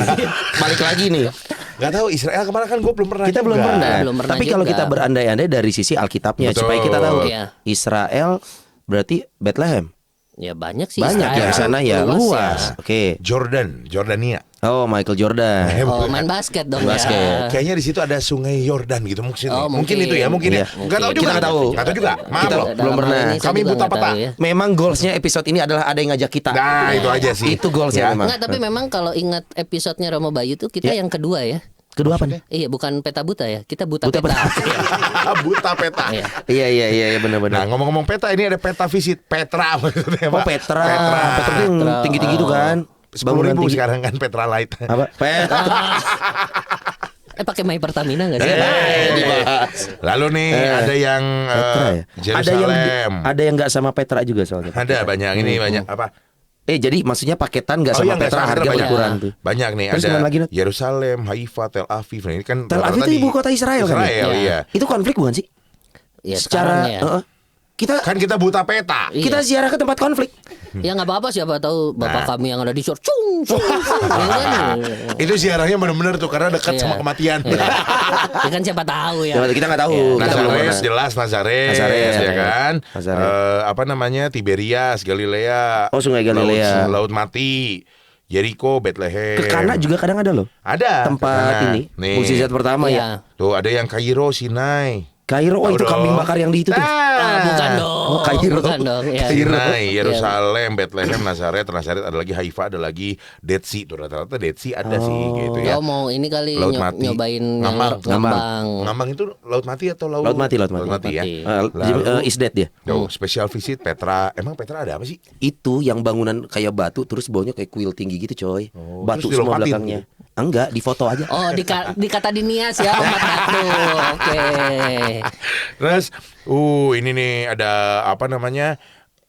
Balik lagi nih. Gak tahu Israel kemana kan gue belum pernah. Kita belum juga. pernah. Belum pernah Tapi kalau juga. kita berandai-andai dari sisi Alkitabnya Betul. supaya kita tahu Iya. Israel berarti Bethlehem. Ya banyak sih. Banyak Israel. ya sana ya, luas. Oke. Jordania. Oh, Michael Jordan. Oh, main basket dong Basket. ya. Kayaknya di situ ada Sungai Yordan gitu mungkin. Oh, mungkin mungkin. itu ya, mungkin Iya. ya. Enggak tahu juga. Kita nggak tahu. Nggak tahu juga. Maaf Kita- loh. Dalam belum hal pernah. ini saya Kami juga buta nggak peta. tahu ya. Memang goalsnya episode ini adalah ada yang ngajak kita. Nah, itu aja sih. Itu goalsnya Ya. memang. Enggak, tapi memang kalau ingat episodenya Romo Bayu tuh kita yang kedua ya. Kedua apa nih? Iya, bukan peta buta ya. Kita buta, Buta peta. Buta peta. Iya. Iya benar-benar. Nah, ngomong-ngomong peta, ini ada peta visit Petra maksudnya, Oh Pak. Petra, Petra. Petra tuh yang tinggi-tinggi itu kan. 10.000 tinggi. sekarang kan Petra Light. Apa? Petra. Pakai My Pertamina enggak sih? dibahas. Lalu nih ada yang Petra ya. Jerusalem. Ada yang nggak sama Petra juga soalnya. Ada banyak ini banyak apa? Jadi maksudnya paketan nggak Oh sama iya, nggak Petra sama harga Petra, berkurang tuh. Banyak nih Terus ada kemana lagi, Nat? Yerusalem, Haifa, Tel Aviv. Nah, ini kan Tel Aviv itu rata-rata ibu kota Israel kan? Israel, ya? iya. Itu konflik bukan sih? Ya, Secara sekarang ya. kita Kan kita buta peta. Iya. kita ziarah ke tempat konflik. Ya nggak apa-apa, siapa tahu bapak Nah. kami yang ada di sur cung cung, cung. Ya kan? Itu ziarahnya benar-benar tuh karena dekat Iya. sama kematian. Iya. Ya kan siapa tahu ya. Kita nggak tahu. Iya. Kita belum Nazares pernah. jelas Nazares Nazares, ya kan. Nazares. Apa namanya Tiberias, Galilea. Oh, Sungai Galilea. Laut Mati, Jericho, Bethlehem. Ke Kana juga kadang ada loh. Ada Tempat ke Kana. ini Nih. mukjizat pertama Iya. ya. Tuh ada yang Kairo, Sinai. Kairo, Tahu itu dong. kambing bakar yang di itu tuh. Bukan dong. Oh, Kairo. Bukan dong. Ya. Sinai, Yerusalem, Bethlehem, Nazaret, ada lagi Haifa, ada lagi Dead Sea. Tuh rata-rata Dead Sea ada sih gitu ya. Oh, mau ini kali Laut Mati. nyobain Ngambang. yang ngambang. Ngambang itu laut mati atau laut? Laut mati, laut mati. ya. Mati. Lalu- Is dead dia. Tuh, special visit Petra. Emang Petra ada apa sih? Itu yang bangunan kayak batu terus baunya kayak kuil tinggi gitu coy. Oh, Batu terus semua dilompatin belakangnya. Enggak, di foto aja. Oh, dikata dinias ya, umat batu. Oke. Terus, ini nih ada apa namanya?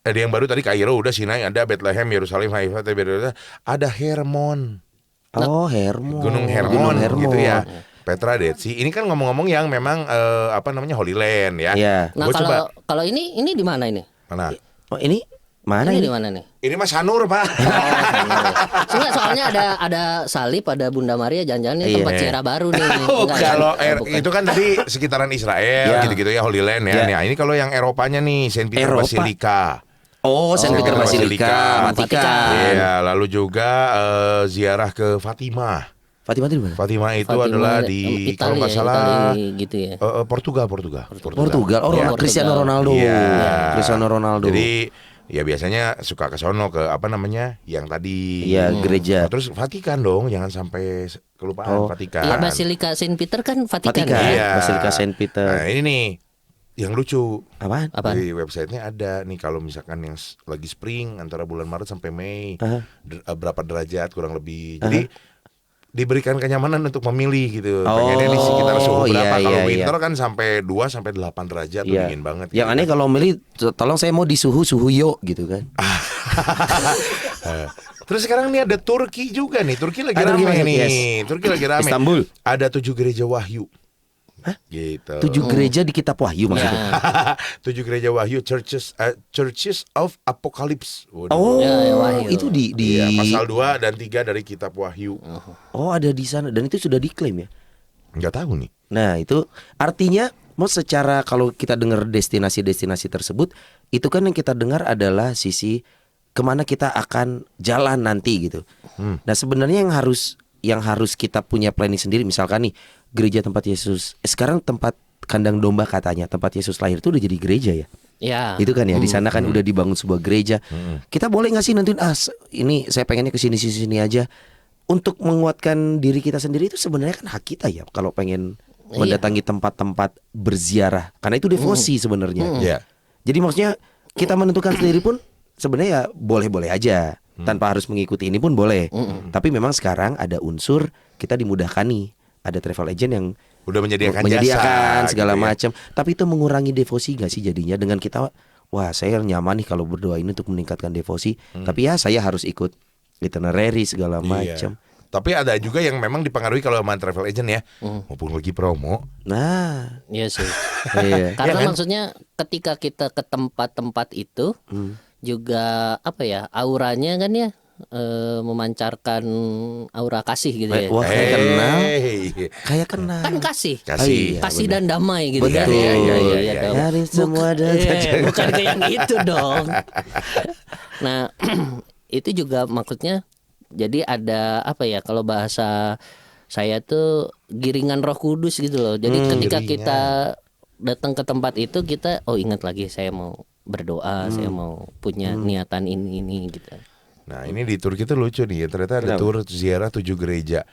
Ada yang baru tadi Kairo udah, Sinai ada, Bethlehem, Yerusalem, Haifa, Tiberias, ada Hermon, Oh, Hermon. Gunung Hermon, Hermon. gitu ya. Petra Dead Sea. Ini kan ngomong-ngomong yang memang apa namanya Holy Land ya. Iya. Nah, Gua coba kalau ini di mana ini? mana? Oh, ini mana Ini ini? di mana nih? Ini Mas Sanur, Pak. Enggak, soalnya ada salib, ada Bunda Maria, jangan-jangan ini Iya. tempat ziarah baru nih. Oh, Enggak, Kalau ya? Bukan. itu kan tadi sekitaran Israel Ya. gitu-gitu ya Holy Land ya. Ya. Nah, ini kalau yang Eropanya nih Saint Peter Eropa. Basilica. Oh, Saint Peter Oh, Basilica, Basilica. Vatikan. Iya, lalu juga ziarah ke Fatima. Fatima itu di mana? Fatima itu Fatima, adalah di Italia, kalau nggak salah Italia gitu ya. Portugal. Portugal. Oh, Iya. Cristiano Ronaldo. Iya. Cristiano Ronaldo. Jadi ya biasanya suka ke sono ke apa namanya yang tadi. Iya, gereja. Terus Vatikan dong, jangan sampai kelupaan Oh. Vatikan. Iya, Basilika Saint Peter kan Vatikan. Vatikan. ya? Iya. Basilika Saint Peter. Nah, ini nih yang lucu. Apaan? Apaan? Di websitenya ada nih kalau misalkan yang lagi spring antara bulan Maret sampai Mei Aha. berapa derajat kurang lebih. Jadi diberikan kenyamanan untuk memilih gitu. Pengennya di Oh, sekitar suhu iya, berapa. Kalau iya, winter iya. kan sampai 2 sampai 8 derajat tuh Iya. dingin banget. Yang gitu aneh kan. kalau milih tolong saya mau di suhu yo gitu kan. Terus sekarang nih ada Turki juga nih. Turki lagi Ah, Turki rame masuk, nih. yes. Turki lagi rame. Istanbul. Ada 7 gereja Wahyu. Hah? Gitu. 7 gereja di kitab Wahyu maksudnya. Ya. 7 gereja Wahyu, Churches of Apocalypse. Waduh. Oh, Ya, Wahyu. itu di Iya, pasal 2 dan 3 dari kitab Wahyu. Oh, ada di sana dan itu sudah diklaim ya. Nggak tahu nih. Nah itu artinya mau secara kalau kita dengar destinasi-destinasi tersebut, itu kan yang kita dengar adalah sisi kemana kita akan jalan nanti gitu. Nah sebenarnya yang harus kita punya planning sendiri. Misalkan nih gereja tempat Yesus, sekarang tempat kandang domba katanya tempat Yesus lahir itu udah jadi gereja ya. Ya. Itu kan ya di sana kan udah dibangun sebuah gereja. Kita boleh nggak sih nentuin ini saya pengennya ke sini aja. Untuk menguatkan diri kita sendiri itu sebenarnya kan hak kita ya kalau pengen mendatangi tempat-tempat berziarah karena itu devosi sebenarnya. Iya. Jadi maksudnya kita menentukan sendiri pun sebenarnya ya boleh-boleh aja tanpa harus mengikuti ini pun boleh. Tapi memang sekarang ada unsur kita dimudahkan nih. Ada travel agent yang Udah menyediakan menyediakan jasa, segala gitu ya. macam. Tapi itu mengurangi devosi gak sih jadinya dengan kita wah saya nyaman nih kalau berdoa ini untuk meningkatkan devosi. Tapi ya saya harus ikut itinerary segala macam. Iya. Tapi ada juga yang memang dipengaruhi kalau sama travel agent ya, mumpung lagi promo. Nah, Iya sih. iya. Karena Iya kan? maksudnya ketika kita ke tempat-tempat itu juga apa ya auranya kan ya memancarkan aura kasih gitu ya. Wah, kayak kenal. Hey. Kayak kenal. Kan kasih, Kasih. kasih dan damai gitu kan. Betul. Iya, dong. Dari semua Bukan ke yang itu dong. Nah, itu juga maksudnya jadi ada apa ya kalau bahasa saya tuh giringan Roh Kudus gitu loh. Jadi ketika giringan. kita datang ke tempat itu kita ingat lagi saya mau berdoa, saya mau punya niatan ini gitu. Nah ini di Turki itu lucu nih ya. Ternyata ada tur ziarah 7 gereja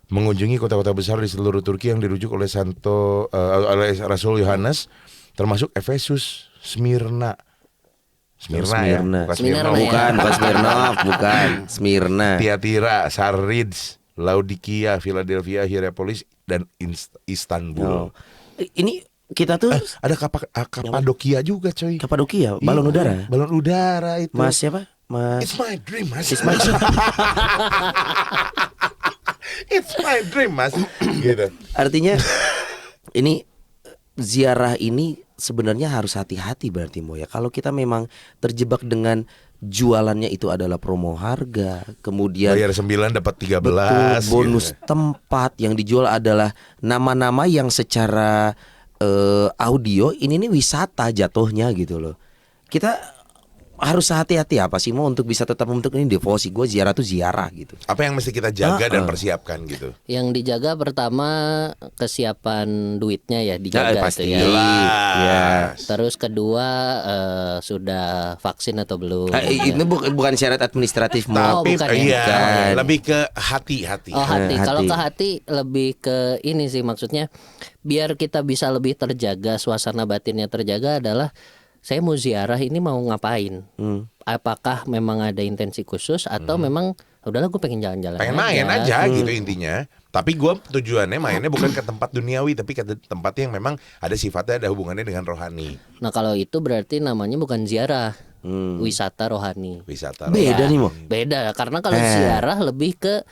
mengunjungi kota-kota besar di seluruh Turki yang dirujuk oleh oleh Rasul Yohanes, termasuk Efesus, Smyrna. Smyrna ya, bukan Smyrna, Smyrna ya. Bukan Smirnov, bukan Smyrna. Tiatira, Sardids, Laodikia, Philadelphia, Hierapolis, dan Istanbul. Oh. Ini kita tuh Ada Kapadokia juga coy. Kapadokia, balon Iya, udara. Balon udara itu. Mas siapa? Mas It's my dream mas. It's my dream mas. Gitu. Artinya ini ziarah ini sebenarnya harus hati-hati berarti Mo ya. Kalau kita memang terjebak dengan jualannya itu adalah promo harga, kemudian Bayar 9 dapat 13. betul, bonus gitu. tempat yang dijual adalah nama-nama yang secara audio ini nih wisata jatuhnya gitu loh. Kita harus hati-hati apa sih Mo untuk bisa tetap membentuk ini devosi. Gue ziarah tuh ziarah gitu. Apa yang mesti kita jaga dan persiapkan gitu. Yang dijaga pertama kesiapan duitnya ya dijaga pasti. tuh ya. Ya. Terus kedua sudah vaksin atau belum? Ini bukan syarat administratif Mo. Oh, Tapi bukan ya? iya, Bukan. lebih ke hati-hati. Oh hati. Hati. Kalau ke hati lebih ke ini sih maksudnya biar kita bisa lebih terjaga suasana batinnya terjaga adalah saya mau ziarah ini mau ngapain? Apakah memang ada intensi khusus atau memang udahlah gue pengen jalan-jalan Pengen main aja gitu intinya. Tapi gue tujuannya mainnya bukan ke tempat duniawi, tapi ke tempat yang memang ada sifatnya, ada hubungannya dengan rohani. Nah kalau itu berarti namanya bukan ziarah, wisata rohani. Wisata Beda rohani. nih Mo. Beda karena kalau ziarah lebih ke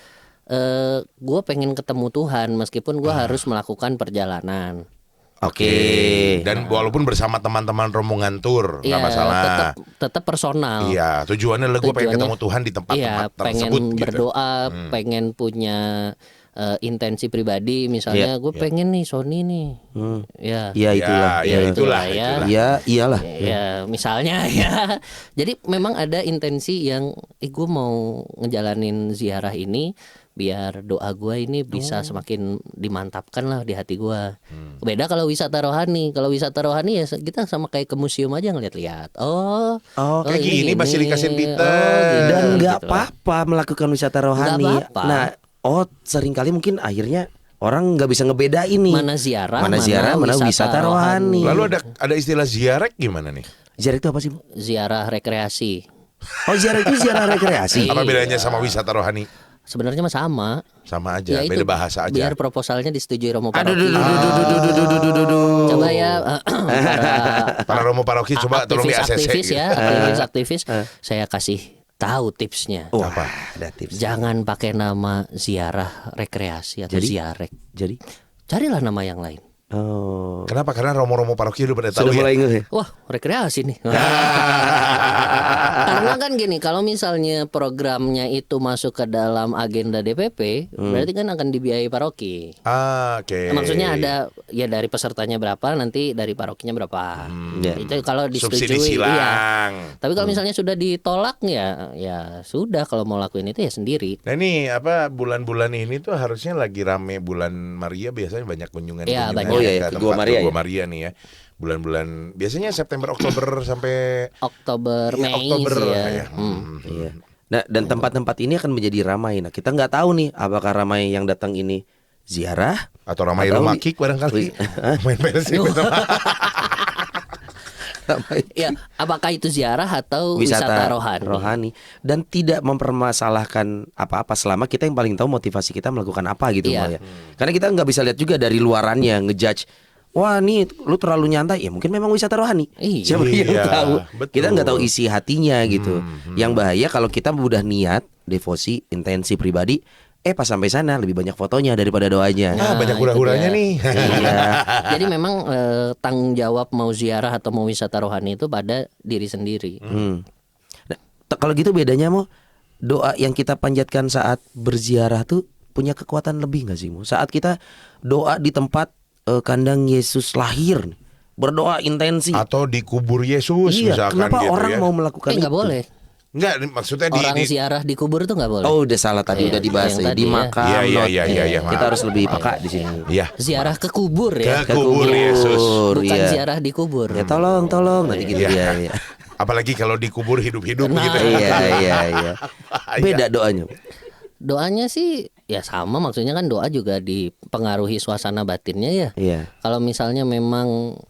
gue pengen ketemu Tuhan meskipun gue harus melakukan perjalanan. Oke. Dan walaupun bersama teman-teman rombongan tur, nggak Iya, masalah. tetap personal. Iya, tujuannya adalah gue pengen Tujuannya- ketemu Tuhan di tempat-tempat Iya, pengen tersebut gitu. berdoa, pengen punya intensi pribadi. Misalnya gue pengen nih Sony nih. Ya. Ya itulah. Ya, itulah. Ya. Ya iyalah. Ya, misalnya ya. Jadi memang ada intensi yang gue mau ngejalanin ziarah ini biar doa gue ini bisa semakin dimantapkan lah di hati gue. Beda kalau wisata rohani. Kalau wisata rohani ya kita sama kayak ke museum aja ngeliat-liat. kayak gini Basilika Saint Peter. Dan gitu. nggak apa-apa melakukan wisata rohani. Nggak apa-apa. Nah, seringkali mungkin akhirnya orang nggak bisa ngebedain nih. Mana ziarah, mana wisata rohani. Lalu ada istilah ziarek gimana nih? Ziarah itu apa sih? Mo? Ziarah rekreasi. Oh ziarah itu ziarah rekreasi. Apa bedanya sama wisata rohani? Sebenarnya mah sama. Sama aja, Ya itu, beda bahasa aja. Biar proposalnya disetujui Romo Aduh, Paroki. Coba ya Para romo paroki coba tolong di ACC. aktivis gitu. ya, aktivis. Saya kasih tahu tipsnya. Wah, ada tips. Jangan pakai nama ziarah rekreasi atau Jadi? ziarek. Jadi Carilah nama yang lain. Oh. Kenapa? Karena romo-romo paroki udah pada tahu Sudah ya. mulai ngeh. Wah, rekreasi nih. Karena kan gini, kalau misalnya programnya itu masuk ke dalam agenda DPP, berarti kan akan dibiayai paroki. Oke. Maksudnya ada ya dari pesertanya berapa, nanti dari parokinya berapa. Ya. Itu kalau Subsidi disetujui, iya. silang. Tapi kalau misalnya sudah ditolak ya sudah, kalau mau lakuin itu ya sendiri. Nah ini bulan-bulan ini tuh harusnya lagi rame bulan Maria, biasanya banyak kunjungan. Iya, banyak. Oh, iya, ke ke Gua tempat Maria Gua ya? Maria nih ya. Bulan-bulan biasanya September Oktober sampai Oktober, Iya, Mei Oktober sih lah ya. ya. Iya. Nah, dan tempat-tempat ini akan menjadi ramai. Nah, kita nggak tahu nih apakah ramai yang datang ini ziarah atau ramai Atau- rumah kick barangkali. Main Persib itu. Ya, apakah itu ziarah atau wisata rohani? dan tidak mempermasalahkan apa-apa selama kita yang paling tahu motivasi kita melakukan apa gitu Iya. Mbak, ya. Karena kita nggak bisa lihat juga dari luarannya ngejudge. Wah nih lu terlalu nyantai, ya mungkin memang wisata rohani. Iya. Siapa yang Iya, tahu? betul. Kita nggak tahu isi hatinya gitu. Yang bahaya kalau kita udah niat devosi intensi pribadi, pas sampai sana lebih banyak fotonya daripada doanya. Ah, banyak itu hura-huranya dia. nih. Iya. Jadi memang tanggung jawab mau ziarah atau mau wisata rohani itu pada diri sendiri. Nah, kalau gitu bedanya mau doa yang kita panjatkan saat berziarah tuh punya kekuatan lebih nggak sih Mo? Saat kita doa di tempat kandang Yesus lahir, nih, berdoa intensi. Atau dikubur Yesus Iya, misalkan kenapa gitu orang ya. mau melakukan itu? Nggak boleh. Enggak, maksudnya Orang ziarah di kubur itu nggak boleh. Oh, udah salah tadi, Iya, udah dibahas yang ya. tadi Di ya. makam. Iya, not. iya, Kita maaf. harus lebih peka di sini. Iya. Ziarah ke kubur ya. Ke kubur Yesus. Bukan iya. ziarah di kubur. Ya tolong nanti gitu Iya. ya. Apalagi kalau dikubur hidup-hidup Nah, gitu. Iya. Beda doanya. Doanya sih ya sama, maksudnya kan doa juga dipengaruhi suasana batinnya ya. Iya. Kalau misalnya memang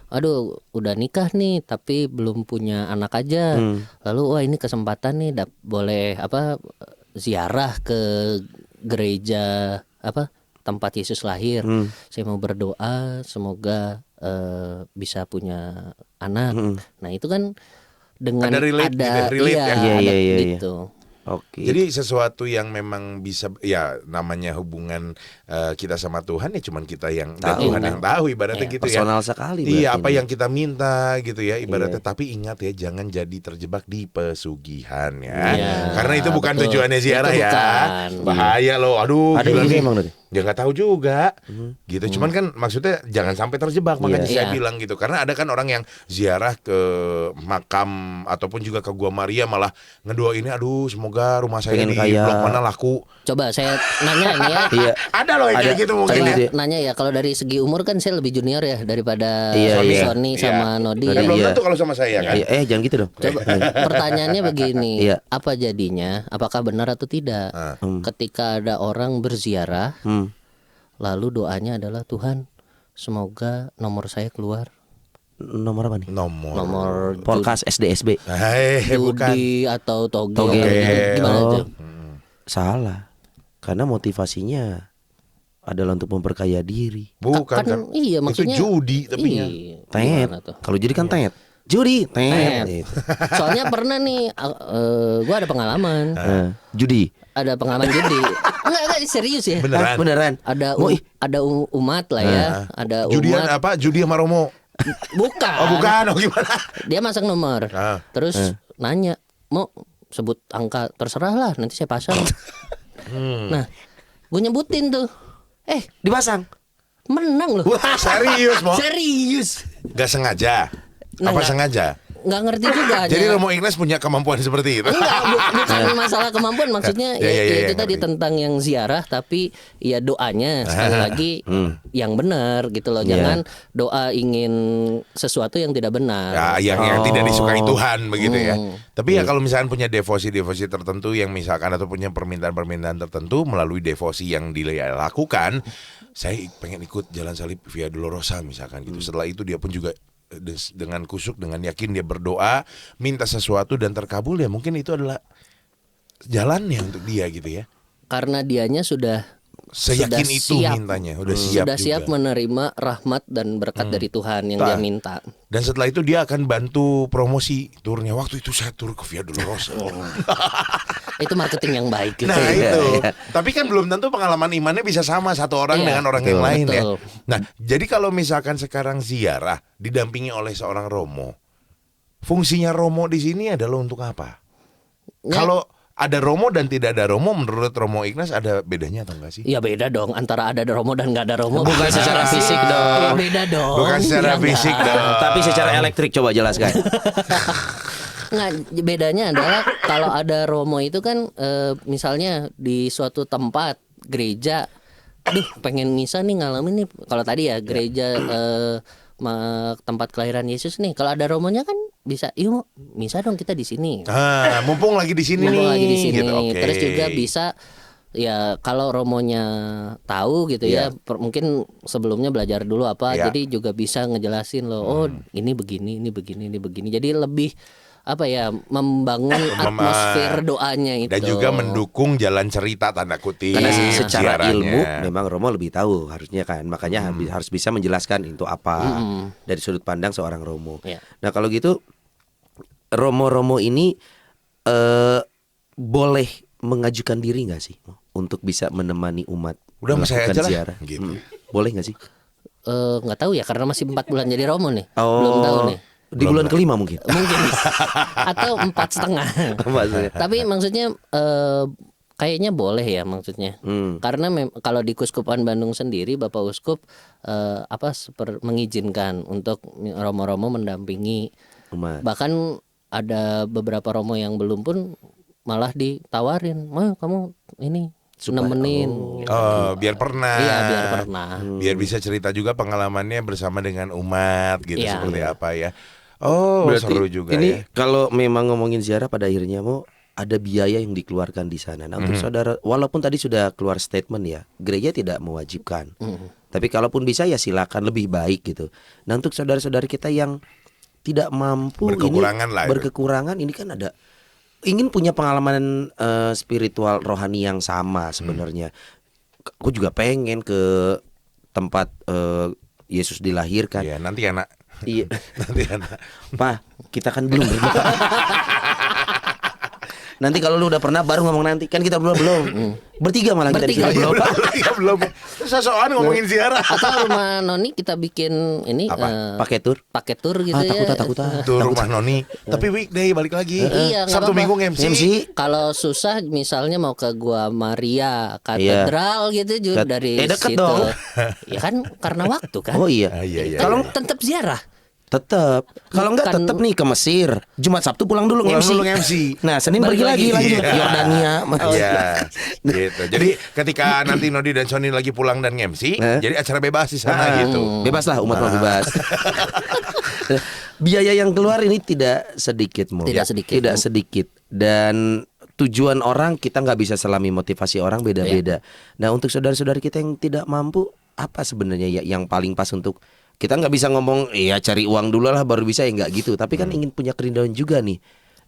aduh udah nikah nih tapi belum punya anak aja. Lalu wah ini kesempatan nih boleh ziarah ke gereja tempat Yesus lahir. Saya mau berdoa semoga bisa punya anak. Nah, itu kan dengan Ada relate gitu ya, relate ya. Iya, ada iya. gitu. Oke. Jadi sesuatu yang memang bisa ya namanya hubungan kita sama Tuhan ya cuman kita yang dan Tahu. Tuhan yang tahu ibaratnya Iya, gitu ya. personal sekali Iya, berarti apa ini. yang kita minta gitu ya ibaratnya. Iya. Tapi ingat ya jangan jadi terjebak di pesugihan ya. Iya, Karena itu bukan betul. tujuannya ziarah Itu ya. bukan. Bahaya loh. Aduh, Ada gila yang nih. emang tadi? Ya nggak tahu juga. Gitu. Cuman kan maksudnya jangan sampai terjebak. Makanya saya Iya. bilang gitu. Karena ada kan orang yang ziarah ke makam ataupun juga ke Gua Maria malah ngedoainnya aduh semoga rumah saya Pengen di kaya. blok mana laku. Coba saya nanya ini ya. Iya. Ada loh yang Ada. kayak gitu mungkin Ada ya. ide. Nanya ya, kalau dari segi umur kan saya lebih junior ya daripada Iya, iya. Sony Iya. sama Nodi. Kan Iya. belum tentu kalau sama saya kan. Iya, jangan gitu dong. Coba pertanyaannya begini, Iya. apa jadinya? Apakah benar atau tidak? Ketika ada orang berziarah, lalu doanya adalah Tuhan, semoga nomor saya keluar, Nomor apa nih? nomor Polkas SDSB. Bukan. judi atau toge, Toge. gimana Oh. tuh? Salah. Karena motivasinya adalah untuk memperkaya diri. Bukan kan. Iya, maksudnya itu judi tapi ya. Iya, Tet. gimana tuh? Kalau jadi kan tet. Judi, Tet. tet. Gitu. Soalnya pernah nih, gue ada pengalaman. Judi. Ada pengalaman judi. Enggak serius ya. Beneran. Beneran. Ada Mau ih. ada umat lah ya. Ada Judian umat. apa? Judi sama Romo. Bukan. Oh bukan, oh gimana? Dia masang nomor. Ah. Terus nanya, "Mau sebut angka, terserah lah, nanti saya pasang." Nah, gue nyebutin tuh. Dipasang. Menang loh. Wah serius Mo? Serius. Gak sengaja? Nah, Apa nggak. sengaja? Nggak ngerti juga. Jadi hanya- Romo Ignas punya kemampuan seperti itu? Enggak, bukan masalah kemampuan, maksudnya Ya, ya, ya, itu ya, tadi ngerti. tentang yang ziarah, tapi ya doanya sekali lagi yang benar gitu loh. Jangan doa ingin sesuatu yang tidak benar. Ya, yang tidak disukai Tuhan begitu ya. Tapi Iya. ya kalau misalkan punya devosi-devosi tertentu yang misalkan atau punya permintaan-permintaan tertentu melalui devosi yang dilakukan, saya pengen ikut jalan salib Via Dolorosa misalkan gitu. Setelah itu dia pun juga dengan kusuk, dengan yakin dia berdoa, minta sesuatu dan terkabul ya mungkin itu adalah jalannya untuk dia gitu ya. Karena dianya sudah Seyakin sudah itu siap, mintanya, udah siap sudah juga. siap menerima rahmat dan berkat dari Tuhan yang dia minta. Dan setelah itu dia akan bantu promosi turnya. Waktu itu saya tur ke Via Dolorosa. Itu marketing yang baik gitu. Nah Iya, itu. iya. Tapi kan belum tentu pengalaman imannya bisa sama satu orang Iya, dengan orang yang lain ya. betul. Nah, jadi kalau misalkan sekarang ziarah didampingi oleh seorang romo, fungsinya romo di sini adalah untuk apa? Ya. Kalau ada romo dan tidak ada romo, menurut Romo Ignas ada bedanya atau enggak sih? Ya beda dong antara ada romo dan nggak ada romo. Bukan Beda secara sih. fisik dong. Ya, beda dong. Bukan secara Ya fisik nggak. dong. Tapi secara elektrik coba jelaskan. Nggak, bedanya adalah kalau ada romo itu kan misalnya di suatu tempat gereja, aduh pengen misa nih ngalamin nih. Kalau tadi ya gereja tempat kelahiran Yesus nih. Kalau ada romonya kan bisa, yuk misa dong kita di sini. Ah, mumpung lagi di sini Mumpung nih. lagi di sini. Gitu, oke. Terus juga bisa ya kalau romonya tahu gitu ya, mungkin sebelumnya belajar dulu apa, Iya. jadi juga bisa ngejelasin loh. Oh, ini begini, ini begini, ini begini. Jadi lebih apa ya, membangun atmosfer doanya itu. Dan juga mendukung jalan cerita tanda kutip. Karena secara ziarahnya. ilmu memang Romo lebih tahu harusnya kan. Makanya harus bisa menjelaskan itu apa dari sudut pandang seorang Romo. Ya. Nah, kalau gitu Romo-Romo ini boleh mengajukan diri nggak sih untuk bisa menemani umat Udah sama saya melakukan aja lah, ziarah? gitu. Boleh nggak sih? Nggak tahu ya karena masih 4 bulan jadi romo nih. Oh, Belum tahu nih. Di bulan kelima mungkin. Mungkin atau 4,5. Maksudnya. Tapi maksudnya kayaknya boleh ya maksudnya. Karena kalau di Kuskupan Bandung sendiri Bapak Uskup mengizinkan untuk romo-romo mendampingi Umat. Bahkan ada beberapa romo yang belum pun malah ditawarin, "Mau kamu ini nemenin." gitu. Biar pernah. Iya, biar pernah. Biar bisa cerita juga pengalamannya bersama dengan umat gitu, Iya. seperti apa ya. Oh, Berarti seru juga ini ya. kalau memang ngomongin ziarah pada akhirnya mau ada biaya yang dikeluarkan di sana. Nah, untuk saudara, walaupun tadi sudah keluar statement ya, gereja tidak mewajibkan. Tapi kalaupun bisa ya silakan, lebih baik gitu. Nah, untuk saudara-saudara kita yang tidak mampu Berkekurangan ini, lah itu. berkekurangan ini kan ada ingin punya pengalaman spiritual rohani yang sama sebenarnya. Aku juga pengen ke tempat Yesus dilahirkan. Iya, nanti anak. Iya. Nanti anak. Pak, kita kan belum berdua. Nanti kalau lu udah pernah baru ngomong nanti. Kan kita belum. Bertiga malah kita di Bertiga. sini belum. Iya, belum. Sesokan ngomongin ziarah. Atau rumah Noni kita bikin ini Apa? Pakai tur. pakai tur gitu ya. Takut. Tuh rumah Noni. Tapi weekday balik lagi. Iya, nggak Sabtu apa-apa. Minggu MC. MC. Kalau susah misalnya mau ke Gua Maria, katedral gitu juga dari dekat situ. dong. Ya kan karena waktu kan. Oh iya. Ah, iya. Kalau tetap ziarah. Tetap. Kalau enggak Bukan- tetap nih ke Mesir. Jumat Sabtu pulang dulu Pulang MC. dulu MC. Nah, Senin Balik pergi lagi lagi. lanjut Iya. Yordania. Iya, gitu. Jadi ketika nanti Nodi dan Sony lagi pulang dan MC, jadi acara bebas di sana gitu. Bebas lah, umat mau bebas. Biaya yang keluar ini tidak sedikit, Mo. Tidak sedikit. Tidak sedikit. Dan tujuan orang kita nggak bisa selami motivasi orang beda-beda. Nah, untuk saudara-saudara kita yang tidak mampu, apa sebenarnya ya yang paling pas untuk kita nggak bisa ngomong ya cari uang dulu lah baru bisa ya nggak gitu. Tapi kan ingin punya kerinduan juga nih.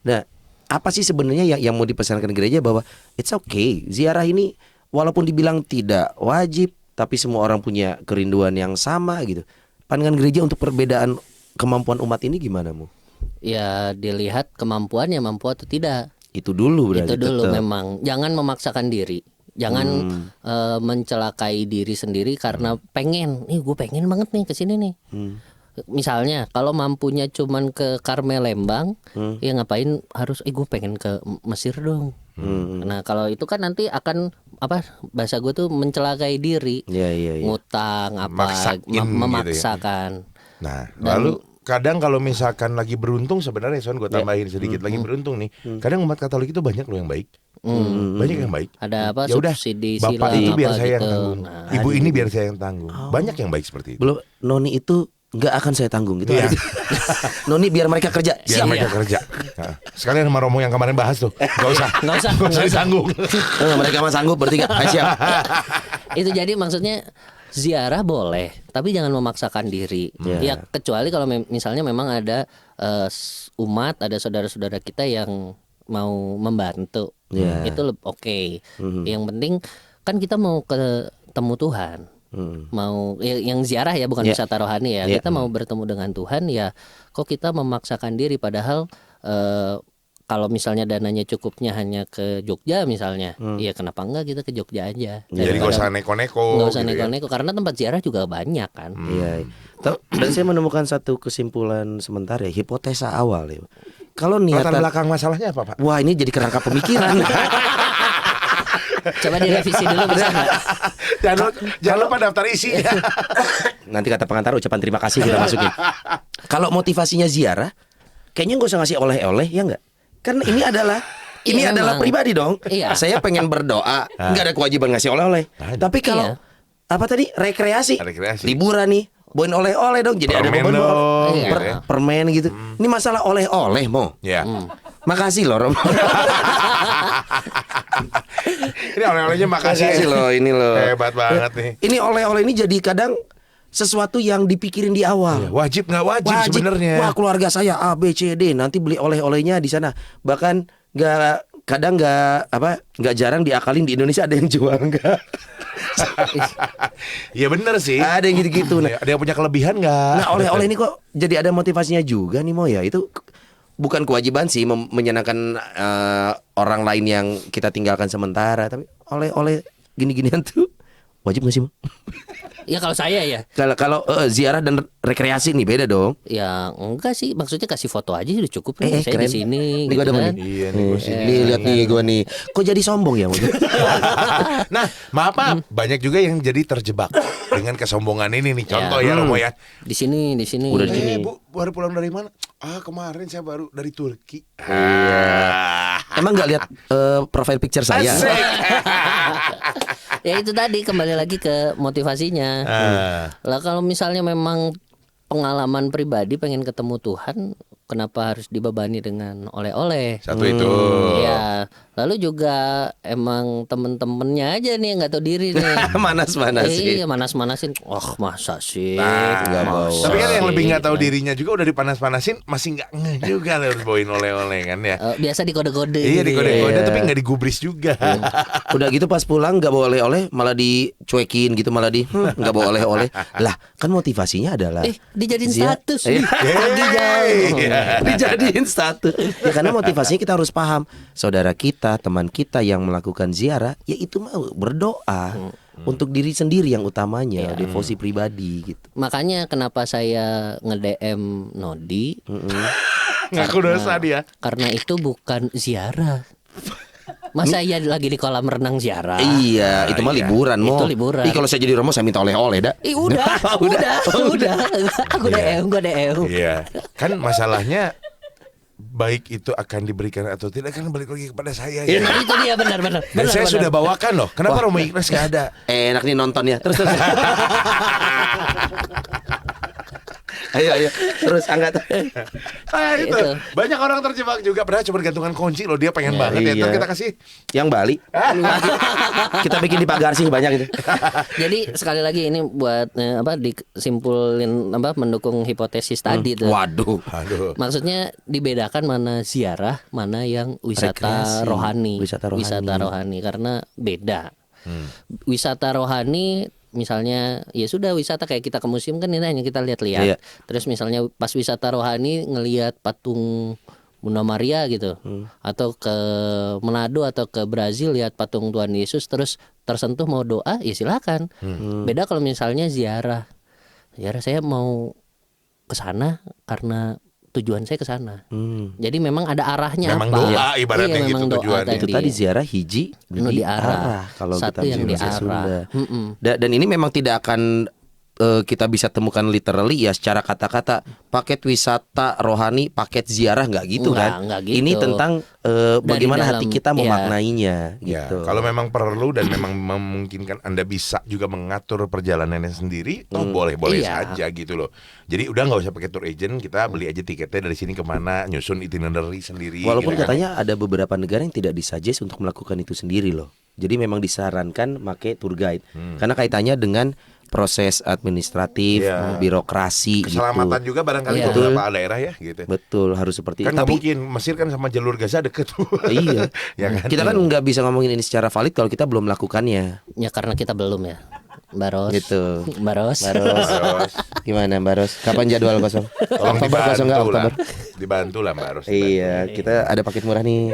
Nah, apa sih sebenarnya yang mau dipesankan gereja bahwa it's okay, ziarah ini walaupun dibilang tidak wajib, tapi semua orang punya kerinduan yang sama gitu. Pandangan gereja untuk perbedaan kemampuan umat ini gimana, Mu? Ya dilihat kemampuannya mampu atau tidak. Itu dulu berarti. Itu dulu tetap. memang. Jangan memaksakan diri. Jangan mencelakai diri sendiri karena pengen. Gue pengen banget nih ke sini nih. Misalnya kalau mampunya cuman ke Karmel Lembang, ya ngapain harus gue pengen ke Mesir dong. Nah, kalau itu kan nanti akan bahasa gue tuh mencelakai diri. Iya. Ngutang Maksain gitu ya. memaksakan. Nah, lalu kadang kalau misalkan lagi beruntung sebenarnya Son gue tambahin sedikit lagi beruntung nih. Kadang umat Katolik itu banyak loh yang baik. Banyak yang baik. Ada apa Ya udah, subsidi Bapak silang itu biar apa saya yang gitu. tanggung. Nah, Ibu ini biar saya yang tanggung. Banyak yang baik seperti itu. Belum Noni itu nggak akan saya tanggung gitu. Iya. Noni biar mereka kerja. Biar Siap. mereka kerja. Nah, sekalian sama Romo yang kemarin bahas tuh. Gak usah. Nggak usah. ditanggung. Mereka mah sanggup bertiga. Siap. Itu jadi maksudnya ziarah boleh, tapi jangan memaksakan diri. Ya kecuali kalau misalnya memang ada umat, ada saudara-saudara kita yang mau membantu. Itu oke. Yang penting kan kita mau ketemu Tuhan. Mau yang ziarah ya, bukan wisata rohani ya. Kita mau bertemu dengan Tuhan ya. Kok kita memaksakan diri, padahal kalau misalnya dananya cukupnya hanya ke Jogja misalnya, ya kenapa enggak kita ke Jogja aja? Jadi gak usah neko-neko. Nggak usah gitu neko-neko karena tempat ziarah juga banyak kan. Iya. Dan saya menemukan satu kesimpulan sementara ya, hipotesa awal ya. Kalau Latar niatan, belakang masalahnya apa, Pak? wah ini jadi kerangka pemikiran. Coba direvisi dulu bisa nggak? Jangan lupa daftar isi. Nanti kata pengantar ucapan terima kasih kita masukin. Kalau motivasinya ziarah, kayaknya nggak usah ngasih oleh-oleh ya nggak? Kan ini adalah Iya, adalah memang. pribadi dong. Iya. Saya pengen berdoa, nggak ada kewajiban ngasih oleh-oleh. Tapi kalau Iya. apa tadi rekreasi, Rekreasi. liburan nih, bawain oleh-oleh dong. Jadi ada Permen beban dong, gitu ya. permen gitu. Ini masalah oleh-oleh mo. Ya. Makasih loh Rom. Ini oleh-olehnya makasih. Makasih loh ini loh. Hebat banget nih. Ini oleh-oleh ini jadi kadang sesuatu yang dipikirin di awal. Wajib nggak wajib sebenarnya. Wah, keluarga saya A B C D nanti beli oleh-olehnya di sana. Bahkan nggak jarang diakalin di Indonesia ada yang jual nggak. Iya bener sih. Ada yang gitu-gitu. Nah, Ada yang punya kelebihan nggak? nah oleh-oleh ini kok jadi ada motivasinya juga nih Mo ya. Itu bukan kewajiban sih menyenangkan orang lain yang kita tinggalkan sementara, tapi oleh-oleh gini-ginian tuh wajib nggak sih Mo? Ya kalau saya ya, Kalau ziarah dan rekreasi nih beda dong. ya enggak sih, maksudnya kasih foto aja sudah cukup nih. Saya Keren. di sini Nih gua gitu demen kan. nih. Iya nih gua sini. Nih lihat nih gua nih. Kok jadi sombong ya? Nah, maaf banyak juga yang jadi terjebak dengan kesombongan ini nih. Contoh ya Romo ya. Di sini. Udah di sini. Bu, baru pulang dari mana? Kemarin saya baru dari Turki. Emang nggak lihat profile picture saya? Asik. Ya itu tadi, kembali lagi ke motivasinya. Lah kalau misalnya memang pengalaman pribadi pengen ketemu Tuhan, kenapa harus dibebani dengan oleh-oleh? Satu itu. Ya, lalu juga emang temen-temennya aja nih yang nggak tahu diri nih. Manas-manasin. Iya, manas-manasin. Wah, masa sih? nggak mau. Tapi kan yang lebih nggak tahu Gitu kan. dirinya juga udah dipanas-panasin, masih nggak ngeh juga harus bawain oleh-oleh kan ya. Biasa dikode-kode. Iya gitu dikode-kode ya. tapi nggak digubris juga. Udah gitu pas pulang nggak bawa oleh-oleh, malah dicuekin gitu, malah nggak bawa oleh-oleh. Lah kan motivasinya adalah Dijadiin status. Iya. Lagi jauh. dijadiin status. Ya karena motivasinya kita harus paham. Saudara kita, teman kita yang melakukan ziarah, ya itu mau berdoa untuk diri sendiri yang utamanya, devosi pribadi gitu. Makanya kenapa saya nge-DM Nodi? Ngaku dosa dia. Karena itu bukan ziarah. Masa iya lagi di kolam renang ziarah? Iya, itu mah liburan Mo. Itu liburan. Ih, kalau saya jadi Romo saya minta oleh-oleh dah. Udah. Aku DM, gua DM. Iya. Kan masalahnya baik itu akan diberikan atau tidak kan balik lagi kepada saya ya. Nah, itu dia benar. Dan saya sudah bawakan loh. Kenapa Romo Ignas gak ada? Enak nih nontonnya. Terus. Ayo. Terus angkat. Itu. Banyak orang terjebak juga. Padahal cuma gantungan kunci loh. Dia pengen banget ya. iya. Ntar kita kasih. Yang Bali. Kita bikin di pagar sih banyak itu. Jadi sekali lagi ini buat disimpulin Hmm. mendukung hipotesis tadi tuh. Waduh. Aduh. Maksudnya dibedakan mana ziarah, mana yang wisata Rekreasi. rohani. Wisata rohani. Karena beda. Wisata rohani misalnya ya sudah wisata kayak kita ke museum kan ini hanya kita lihat-lihat. Iya. Terus misalnya pas wisata rohani ngelihat patung Bunda Maria gitu. Atau ke Manado atau ke Brazil lihat patung Tuhan Yesus terus tersentuh mau doa ya silakan. Beda kalau misalnya ziarah. Ziarah saya mau ke sana karena tujuan saya ke sana. Jadi memang ada arahnya Memang apa? doa ibaratnya Iya, gitu memang doa tujuannya. Itu tadi ziarah hiji diarah. kalau Satu kita yang bahasa diarah. Sunda. Dan ini memang tidak akan kita bisa temukan literally ya secara kata-kata paket wisata rohani, paket ziarah nggak gitu kan? Enggak gitu. Ini tentang bagaimana dalam, hati kita ya. memaknainya Ya, gitu. kalau memang perlu dan memang memungkinkan Anda bisa juga mengatur perjalanannya sendiri, boleh-boleh Iya. saja gitu loh. Jadi udah nggak usah pakai tour agent, kita beli aja tiketnya dari sini kemana, nyusun itinerary sendiri. Walaupun gitu kan. katanya ada beberapa negara yang tidak disuggest untuk melakukan itu sendiri loh. Jadi memang disarankan pakai tour guide karena kaitannya dengan proses administratif, Iya. birokrasi Keselamatan gitu. juga barangkali Iya. beberapa daerah ya gitu. Betul, harus seperti Kan nggak tapi mungkin Mesir kan sama jalur Gaza deket tuh. iya. Ya kan? Kita kan nggak bisa ngomongin ini secara valid kalau kita belum melakukannya. Ya karena kita belum ya. Mbak Ros. Gitu. Mbak Ros. Terus, Gimana Mbak Ros? Kapan jadwal kosong? tolong Oktober kosong nggak dibantu lah. Oktober? Dibantu lah Mbak Ros. Iya, kita ada paket murah nih.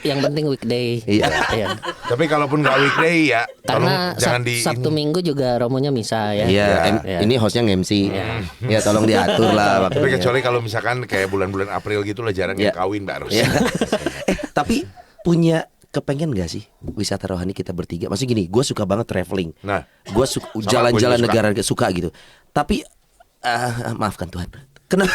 Yang penting weekday. Iya. Iya. Tapi kalaupun nggak weekday ya, tolong Karena jangan di Sabtu Minggu juga romonya misa ya. Iya, Iya. ini hostnya nge-MC. Ya tolong diatur lah Tapi waktunya. kecuali kalau misalkan kayak bulan-bulan April gitu lah jarang Ya. yang kawin Mbak Ros. Ya. Tapi punya kepengen gak sih wisata rohani kita bertiga? Maksudnya gini, gue suka banget traveling. Nah, Gue jalan-jalan gua juga negara suka gitu. Tapi maafkan Tuhan. Kenapa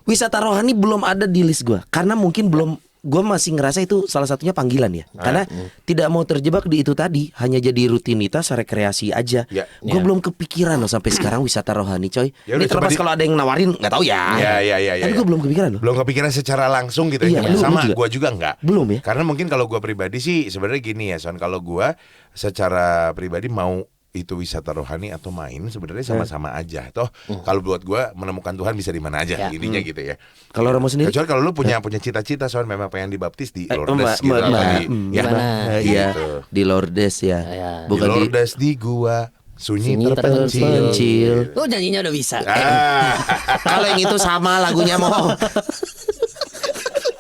wisata rohani belum ada di list gue? Karena mungkin belum. Gue masih ngerasa itu salah satunya panggilan ya. Karena tidak mau terjebak di itu tadi, hanya jadi rutinitas rekreasi aja. Ya. Gue belum kepikiran loh sampai sekarang wisata rohani, coy. Ya Ini udah, terlepas coba kalau ada yang nawarin, nggak tahu ya. Ya. Tapi gue belum kepikiran loh. Belum kepikiran secara langsung gitu ya. Iya, lu Sama juga? gua juga enggak. Belum ya? Karena mungkin kalau gua pribadi sih sebenarnya gini ya, Son. Kalau gua secara pribadi mau itu wisata rohani atau main sebenarnya sama-sama aja. Toh kalau buat gua menemukan Tuhan bisa di mana aja Ya. intinya gitu ya. Kalau Romo sendiri? Kecuali kalau lu punya cita-cita Son memang pengen dibaptis di Lourdes Mbak, gitu Mbak, atau Mbak, di ya. Gimana? Iya, Gitu. di Lourdes ya. Iya. Di Bukan di Lourdes di gua sunyi Sunyi terpencil. terpencil. Oh nyanyinya udah bisa. Ah, Kalau yang itu sama lagunya mau.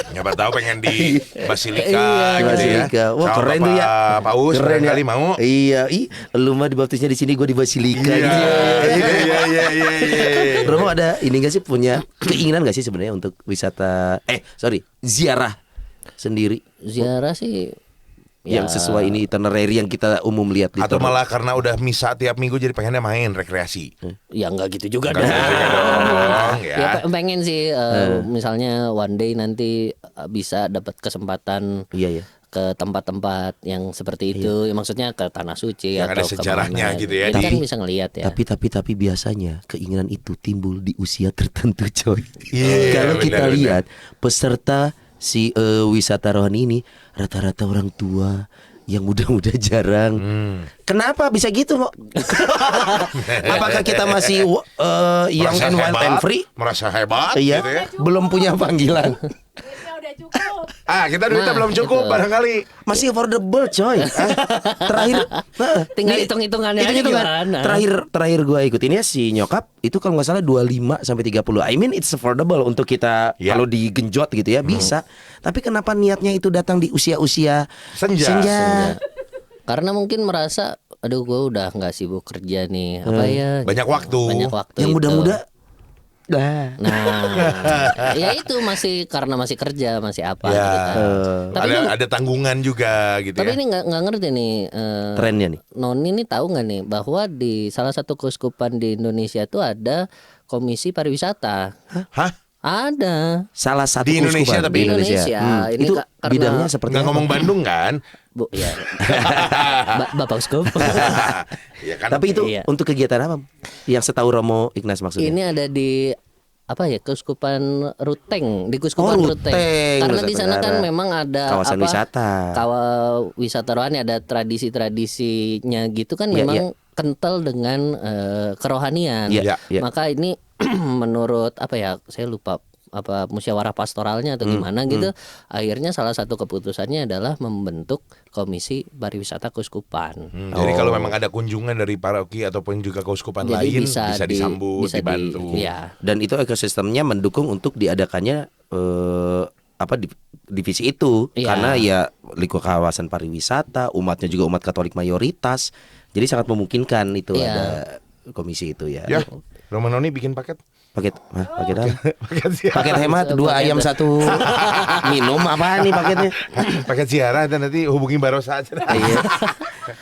siapa tahu pengen di Basilika Iya, gitu Basilika. ya. Wah, Sama keren tuh ya. Paus Keren ya. kali mau. Iya, lu mah dibaptisnya di sini, gue di Basilika Iya, gitu. iya. Romo ada ini gak sih, punya keinginan gak sih sebenarnya untuk wisata ziarah sendiri Ziarah sih yang sesuai ini itinerary yang kita umum lihat di Atau tour. malah karena udah misa tiap minggu jadi pengennya main rekreasi. ya nggak gitu juga Kan dah. gitu dong ya. Ya pengen sih misalnya one day nanti bisa dapat kesempatan Iya ya. ke tempat-tempat yang seperti itu, ya, maksudnya ke tanah suci Yang atau ada sejarahnya kemana. gitu ya. Kita kan Tapi- bisa ngelihat ya. Tapi biasanya keinginan itu timbul di usia tertentu, coy. Iya, Kalau kita benar-benar. lihat peserta si wisata rohani ini rata-rata orang tua yang muda-muda jarang. Kenapa bisa gitu, Mo? Apakah kita masih young Merasa and wild hebat, and free? merasa hebat Iya, gitu ya. belum punya panggilan. Duitnya udah cukup. Kita duitnya Nah, belum cukup gitu. barangkali. Masih affordable, coy. Terakhir Tinggal nih, hitung-hitungannya aja hitung-hitungan. gimana. Terakhir gua ikutinnya si nyokap itu kalau nggak salah 25 sampai 30. I mean it's affordable untuk kita Ya. kalau digenjot gitu ya bisa. Tapi kenapa niatnya itu datang di usia-usia Senja. Karena mungkin merasa aduh gue udah nggak sibuk kerja nih apa ya Banyak waktu. banyak waktu Yang itu. muda-muda. Nah, Ya itu masih karena masih kerja masih apa Ya. gitu kan. Tapi Ada tanggungan juga gitu tapi ya. ini nggak ngerti nih trennya nih. Noni ini tahu nggak nih bahwa di salah satu keuskupan di Indonesia itu ada komisi pariwisata. Hah? Ada Salah satu Di Indonesia keuskupan tapi di Indonesia. Ini itu karena- bidangnya seperti Nggak apa? ngomong Bandung kan? Bu ya. Bapak uskup. Ya kan. Tapi itu Iya. untuk kegiatan apa? Yang setahu Romo Ignas maksudnya. Ini ada di apa ya Keuskupan Ruteng di Keuskupan Oh, Ruteng. Ruteng, Karena Nusa di sana kan Tenggara. memang ada Kawasan wisata. Wisata rohani ada tradisi-tradisinya gitu kan Iya, memang kental dengan kerohanian. Iya, iya. Maka ini menurut apa ya saya lupa apa musyawarah pastoralnya atau gimana gitu. Akhirnya salah satu keputusannya adalah membentuk komisi pariwisata keuskupan. Jadi kalau memang ada kunjungan dari paroki ataupun juga keuskupan Jadi lain bisa bisa disambut, bisa dibantu. ya. Dan itu ekosistemnya mendukung untuk diadakannya divisi itu Iya. karena ya lingkup kawasan pariwisata, umatnya juga umat Katolik mayoritas. Jadi sangat memungkinkan itu Iya. ada komisi itu ya. Ya, Romanoni bikin paket. Paket paket apa? Paket ziarah. Paket hemat 2 ayam 1 minum apa nih paketnya? Paket ziarah dan nanti hubungi Barosa aja. Iya.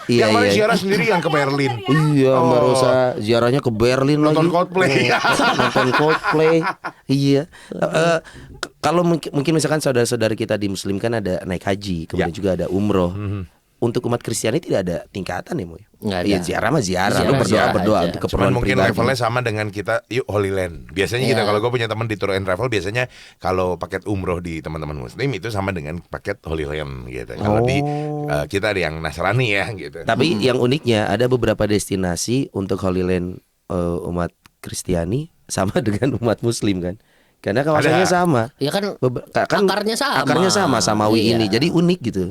Iya Yang kemarin iya. ziarah sendiri yang ke Berlin. Iya, Mbak Oh. Rosa ziarahnya ke Berlin Nonton lagi. Coldplay. Nonton Coldplay. Iya. Kalau mungkin misalkan saudara-saudara kita di Muslim kan ada naik haji, kemudian Ya. juga ada umroh. untuk umat Kristiani tidak ada tingkatan ya, Moy? Nggak ada. Iya, ziarah mah ziarah, lu Ziarah berdoa aja. untuk Cuman keperluan mungkin pribadi. levelnya sama dengan kita yuk Holy Land. Biasanya kita Iya. kalau gue punya teman di tour and travel biasanya kalau paket umroh di teman-teman muslim itu sama dengan paket Holy Land gitu. Kalau di kita ada yang Nasrani ya gitu. Tapi yang uniknya ada beberapa destinasi untuk Holy Land umat Kristiani sama dengan umat Muslim kan. Karena kawasannya Ada. sama. Ya kan Kan akarnya sama. Akarnya sama Samawi Iya. ini. Jadi unik gitu.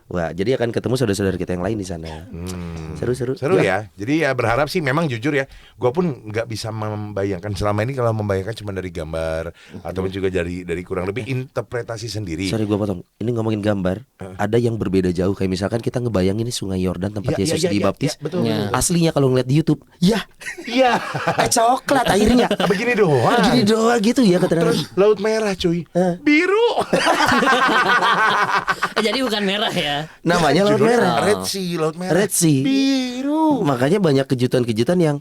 Wah, jadi akan ketemu saudara-saudara kita yang lain di sana. Seru-seru. Seru ya. Jadi ya berharap sih memang jujur ya, gue pun nggak bisa membayangkan selama ini kalau membayangkan cuma dari gambar ataupun juga dari kurang lebih interpretasi sendiri. Sorry gua potong. Ini ngomongin gambar, ada yang berbeda jauh. Kayak misalkan kita ngebayangin ini Sungai Yordan tempat Ya, Yesus ya, ya, dibaptis. ya, betul, Ya. betul. Aslinya kalau ngeliat di YouTube, ya Iya. coklat airnya. Begini doang. Gini doang gitu ya keterangan. Terus laut merah cuy, biru. Jadi bukan merah ya. Namanya laut Judulnya merah. Red Sea, laut merah. Red Sea. Biru. Makanya banyak kejutan-kejutan yang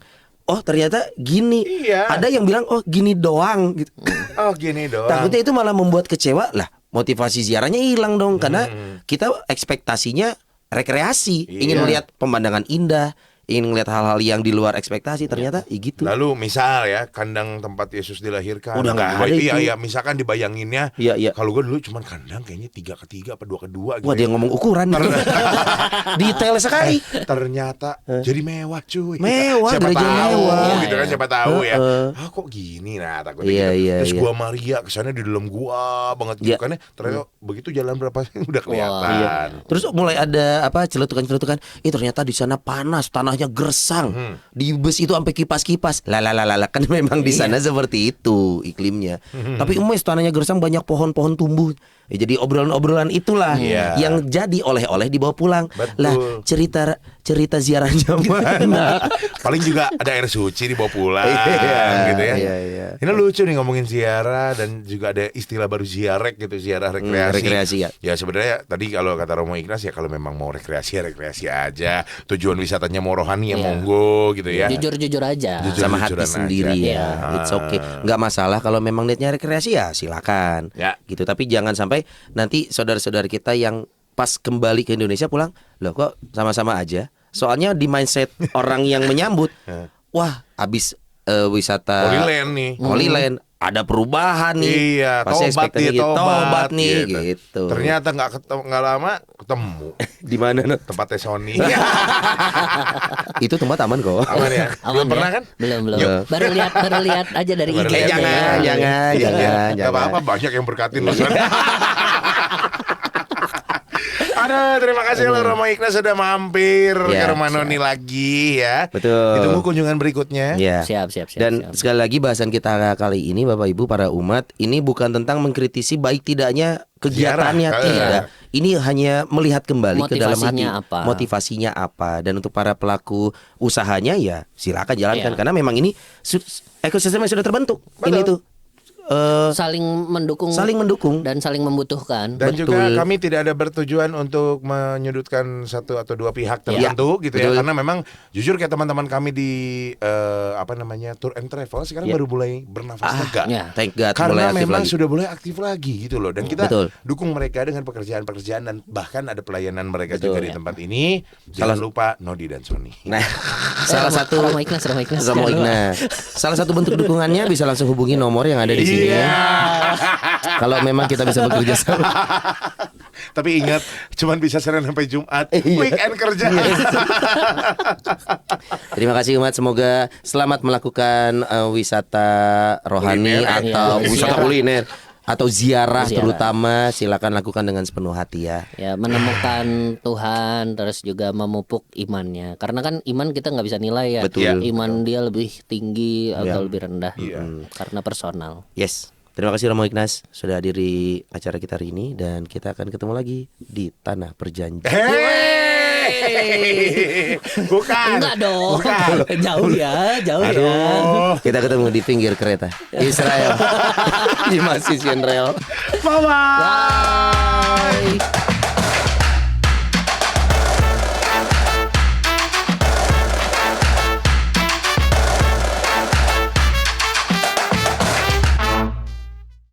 ternyata gini. Iya. Ada yang bilang gini doang gitu. Oh gini doang. Takutnya itu malah membuat kecewa lah. Motivasi ziarahnya hilang dong karena kita ekspektasinya rekreasi, ingin melihat pemandangan indah, ingin melihat hal-hal yang di luar ekspektasi, ternyata gitu. Lalu misal ya kandang tempat Yesus dilahirkan. Udah nggak ada Iya itu. iya, misalkan dibayanginnya. Iya, iya. Kalau gue dulu cuman kandang kayaknya 3x3 apa 2x2 gitu. Wah, dia ngomong ukuran. Detail sekali. Ternyata jadi mewah cuy. Mewah, siapa gereja tahu mewah. gitu kan, siapa tahu ya. Heeh. Kok gini, nah takutnya Iya, gitu. iya, Terus iya. gua Maria kesannya di dalam gua banget Iya. gitu kan ya. Ternyata begitu jalan berapa udah kelihatan. Iya. Terus mulai ada celetukan-celetukan. Ternyata di sana panas, tanahnya gersang. Di bus itu sampai kipas-kipas. Lah kan memang di sana seperti itu iklimnya. Tapi tanahnya gersang, banyak pohon-pohon tumbuh. Ya, jadi obrolan-obrolan itulah Iya. yang jadi oleh-oleh dibawa pulang. Betul. Lah cerita ziarahnya mana? Paling juga ada air suci dibawa pulang Iya, gitu ya. iya. Ini lucu nih ngomongin ziarah dan juga ada istilah baru ziarek gitu, ziarah rekreasi. rekreasi ya. Ya sebenarnya tadi kalau kata Romo Ignas ya kalau memang mau rekreasi ya rekreasi aja. Tujuan wisatanya mau rohani ya Iya. monggo gitu ya. Jujur-jujur aja. Jujur. Sama hati Jujur-jujuran sendiri aja. ya. It's okay. Nggak masalah kalau memang niatnya rekreasi ya silakan. Ya. Gitu. Tapi jangan sampai nanti saudara-saudara kita yang pas kembali ke Indonesia pulang, loh kok sama-sama aja. Soalnya di mindset orang yang menyambut, wah habis wisata Holy Land nih. Holy Land ada perubahan nih. Iya, Pasti tobat ekspektasinya dia, tobat nih gitu. Ternyata nggak lama ketemu Di mana no? tempatnya Sony. Itu tempat aman kok. Aman ya? Belum Aman pernah ya? kan? Belum. Yuk. Baru lihat aja dari Baru IG. lihat jangan, ya. jangan, Iya, jangan. nggak apa-apa, banyak yang berkatin loh. Aduh, terima kasih loh Romo Ignas sudah mampir Ya, ke rumah Noni lagi ya. Betul. Ditunggu kunjungan berikutnya. Iya. Siap. Dan sekali lagi bahasan kita kali ini Bapak Ibu para umat, ini bukan tentang mengkritisi baik tidaknya kegiatannya, Ziarah. tidak. Ini hanya melihat kembali ke dalam hati Motivasinya apa? motivasinya apa. Dan untuk para pelaku usahanya ya silakan jalankan Iya. karena memang ini ekosistemnya sudah terbentuk. Ini tuh saling mendukung saling mendukung. dan saling membutuhkan. Dan Betul. juga kami tidak ada bertujuan untuk menyudutkan satu atau dua pihak tertentu gitu ya. betul. Karena memang jujur kayak teman-teman kami di tour and travel sekarang baru mulai bernafas lega. ya. Thank God mulai Karena aktif memang lagi. sudah mulai aktif lagi gitu loh. Dan kita Betul. dukung mereka dengan pekerjaan-pekerjaan dan bahkan ada pelayanan mereka Betul, juga di tempat ini. Jangan lupa Nodi dan Sony. Nah, salah satu Romo Ignas. Romo Ignas. Salah satu bentuk dukungannya bisa langsung hubungi nomor yang ada di sini. Iya. Kalau memang kita bisa bekerja sama. Tapi ingat, cuman bisa Senin sampai Jumat. Iya. Weekend kerja. Terima kasih umat, semoga selamat melakukan wisata rohani Kuliner, atau iya. wisata kuliner atau ziarah, Ziarah. terutama silakan lakukan dengan sepenuh hati ya. Ya, menemukan Tuhan, terus juga memupuk imannya. Karena kan iman kita nggak bisa nilai ya. Betul. Iman dia lebih tinggi atau lebih rendah. Iya. Karena personal. Yes. Terima kasih Romo Ignas sudah hadir di acara kita hari ini dan kita akan ketemu lagi di Tanah Perjanjian. Hei, bukan. Enggak dong. Bukan. Jauh ya. Aduh. Kita ketemu di pinggir kereta Israel. Di Masjid Rel. Bye-bye.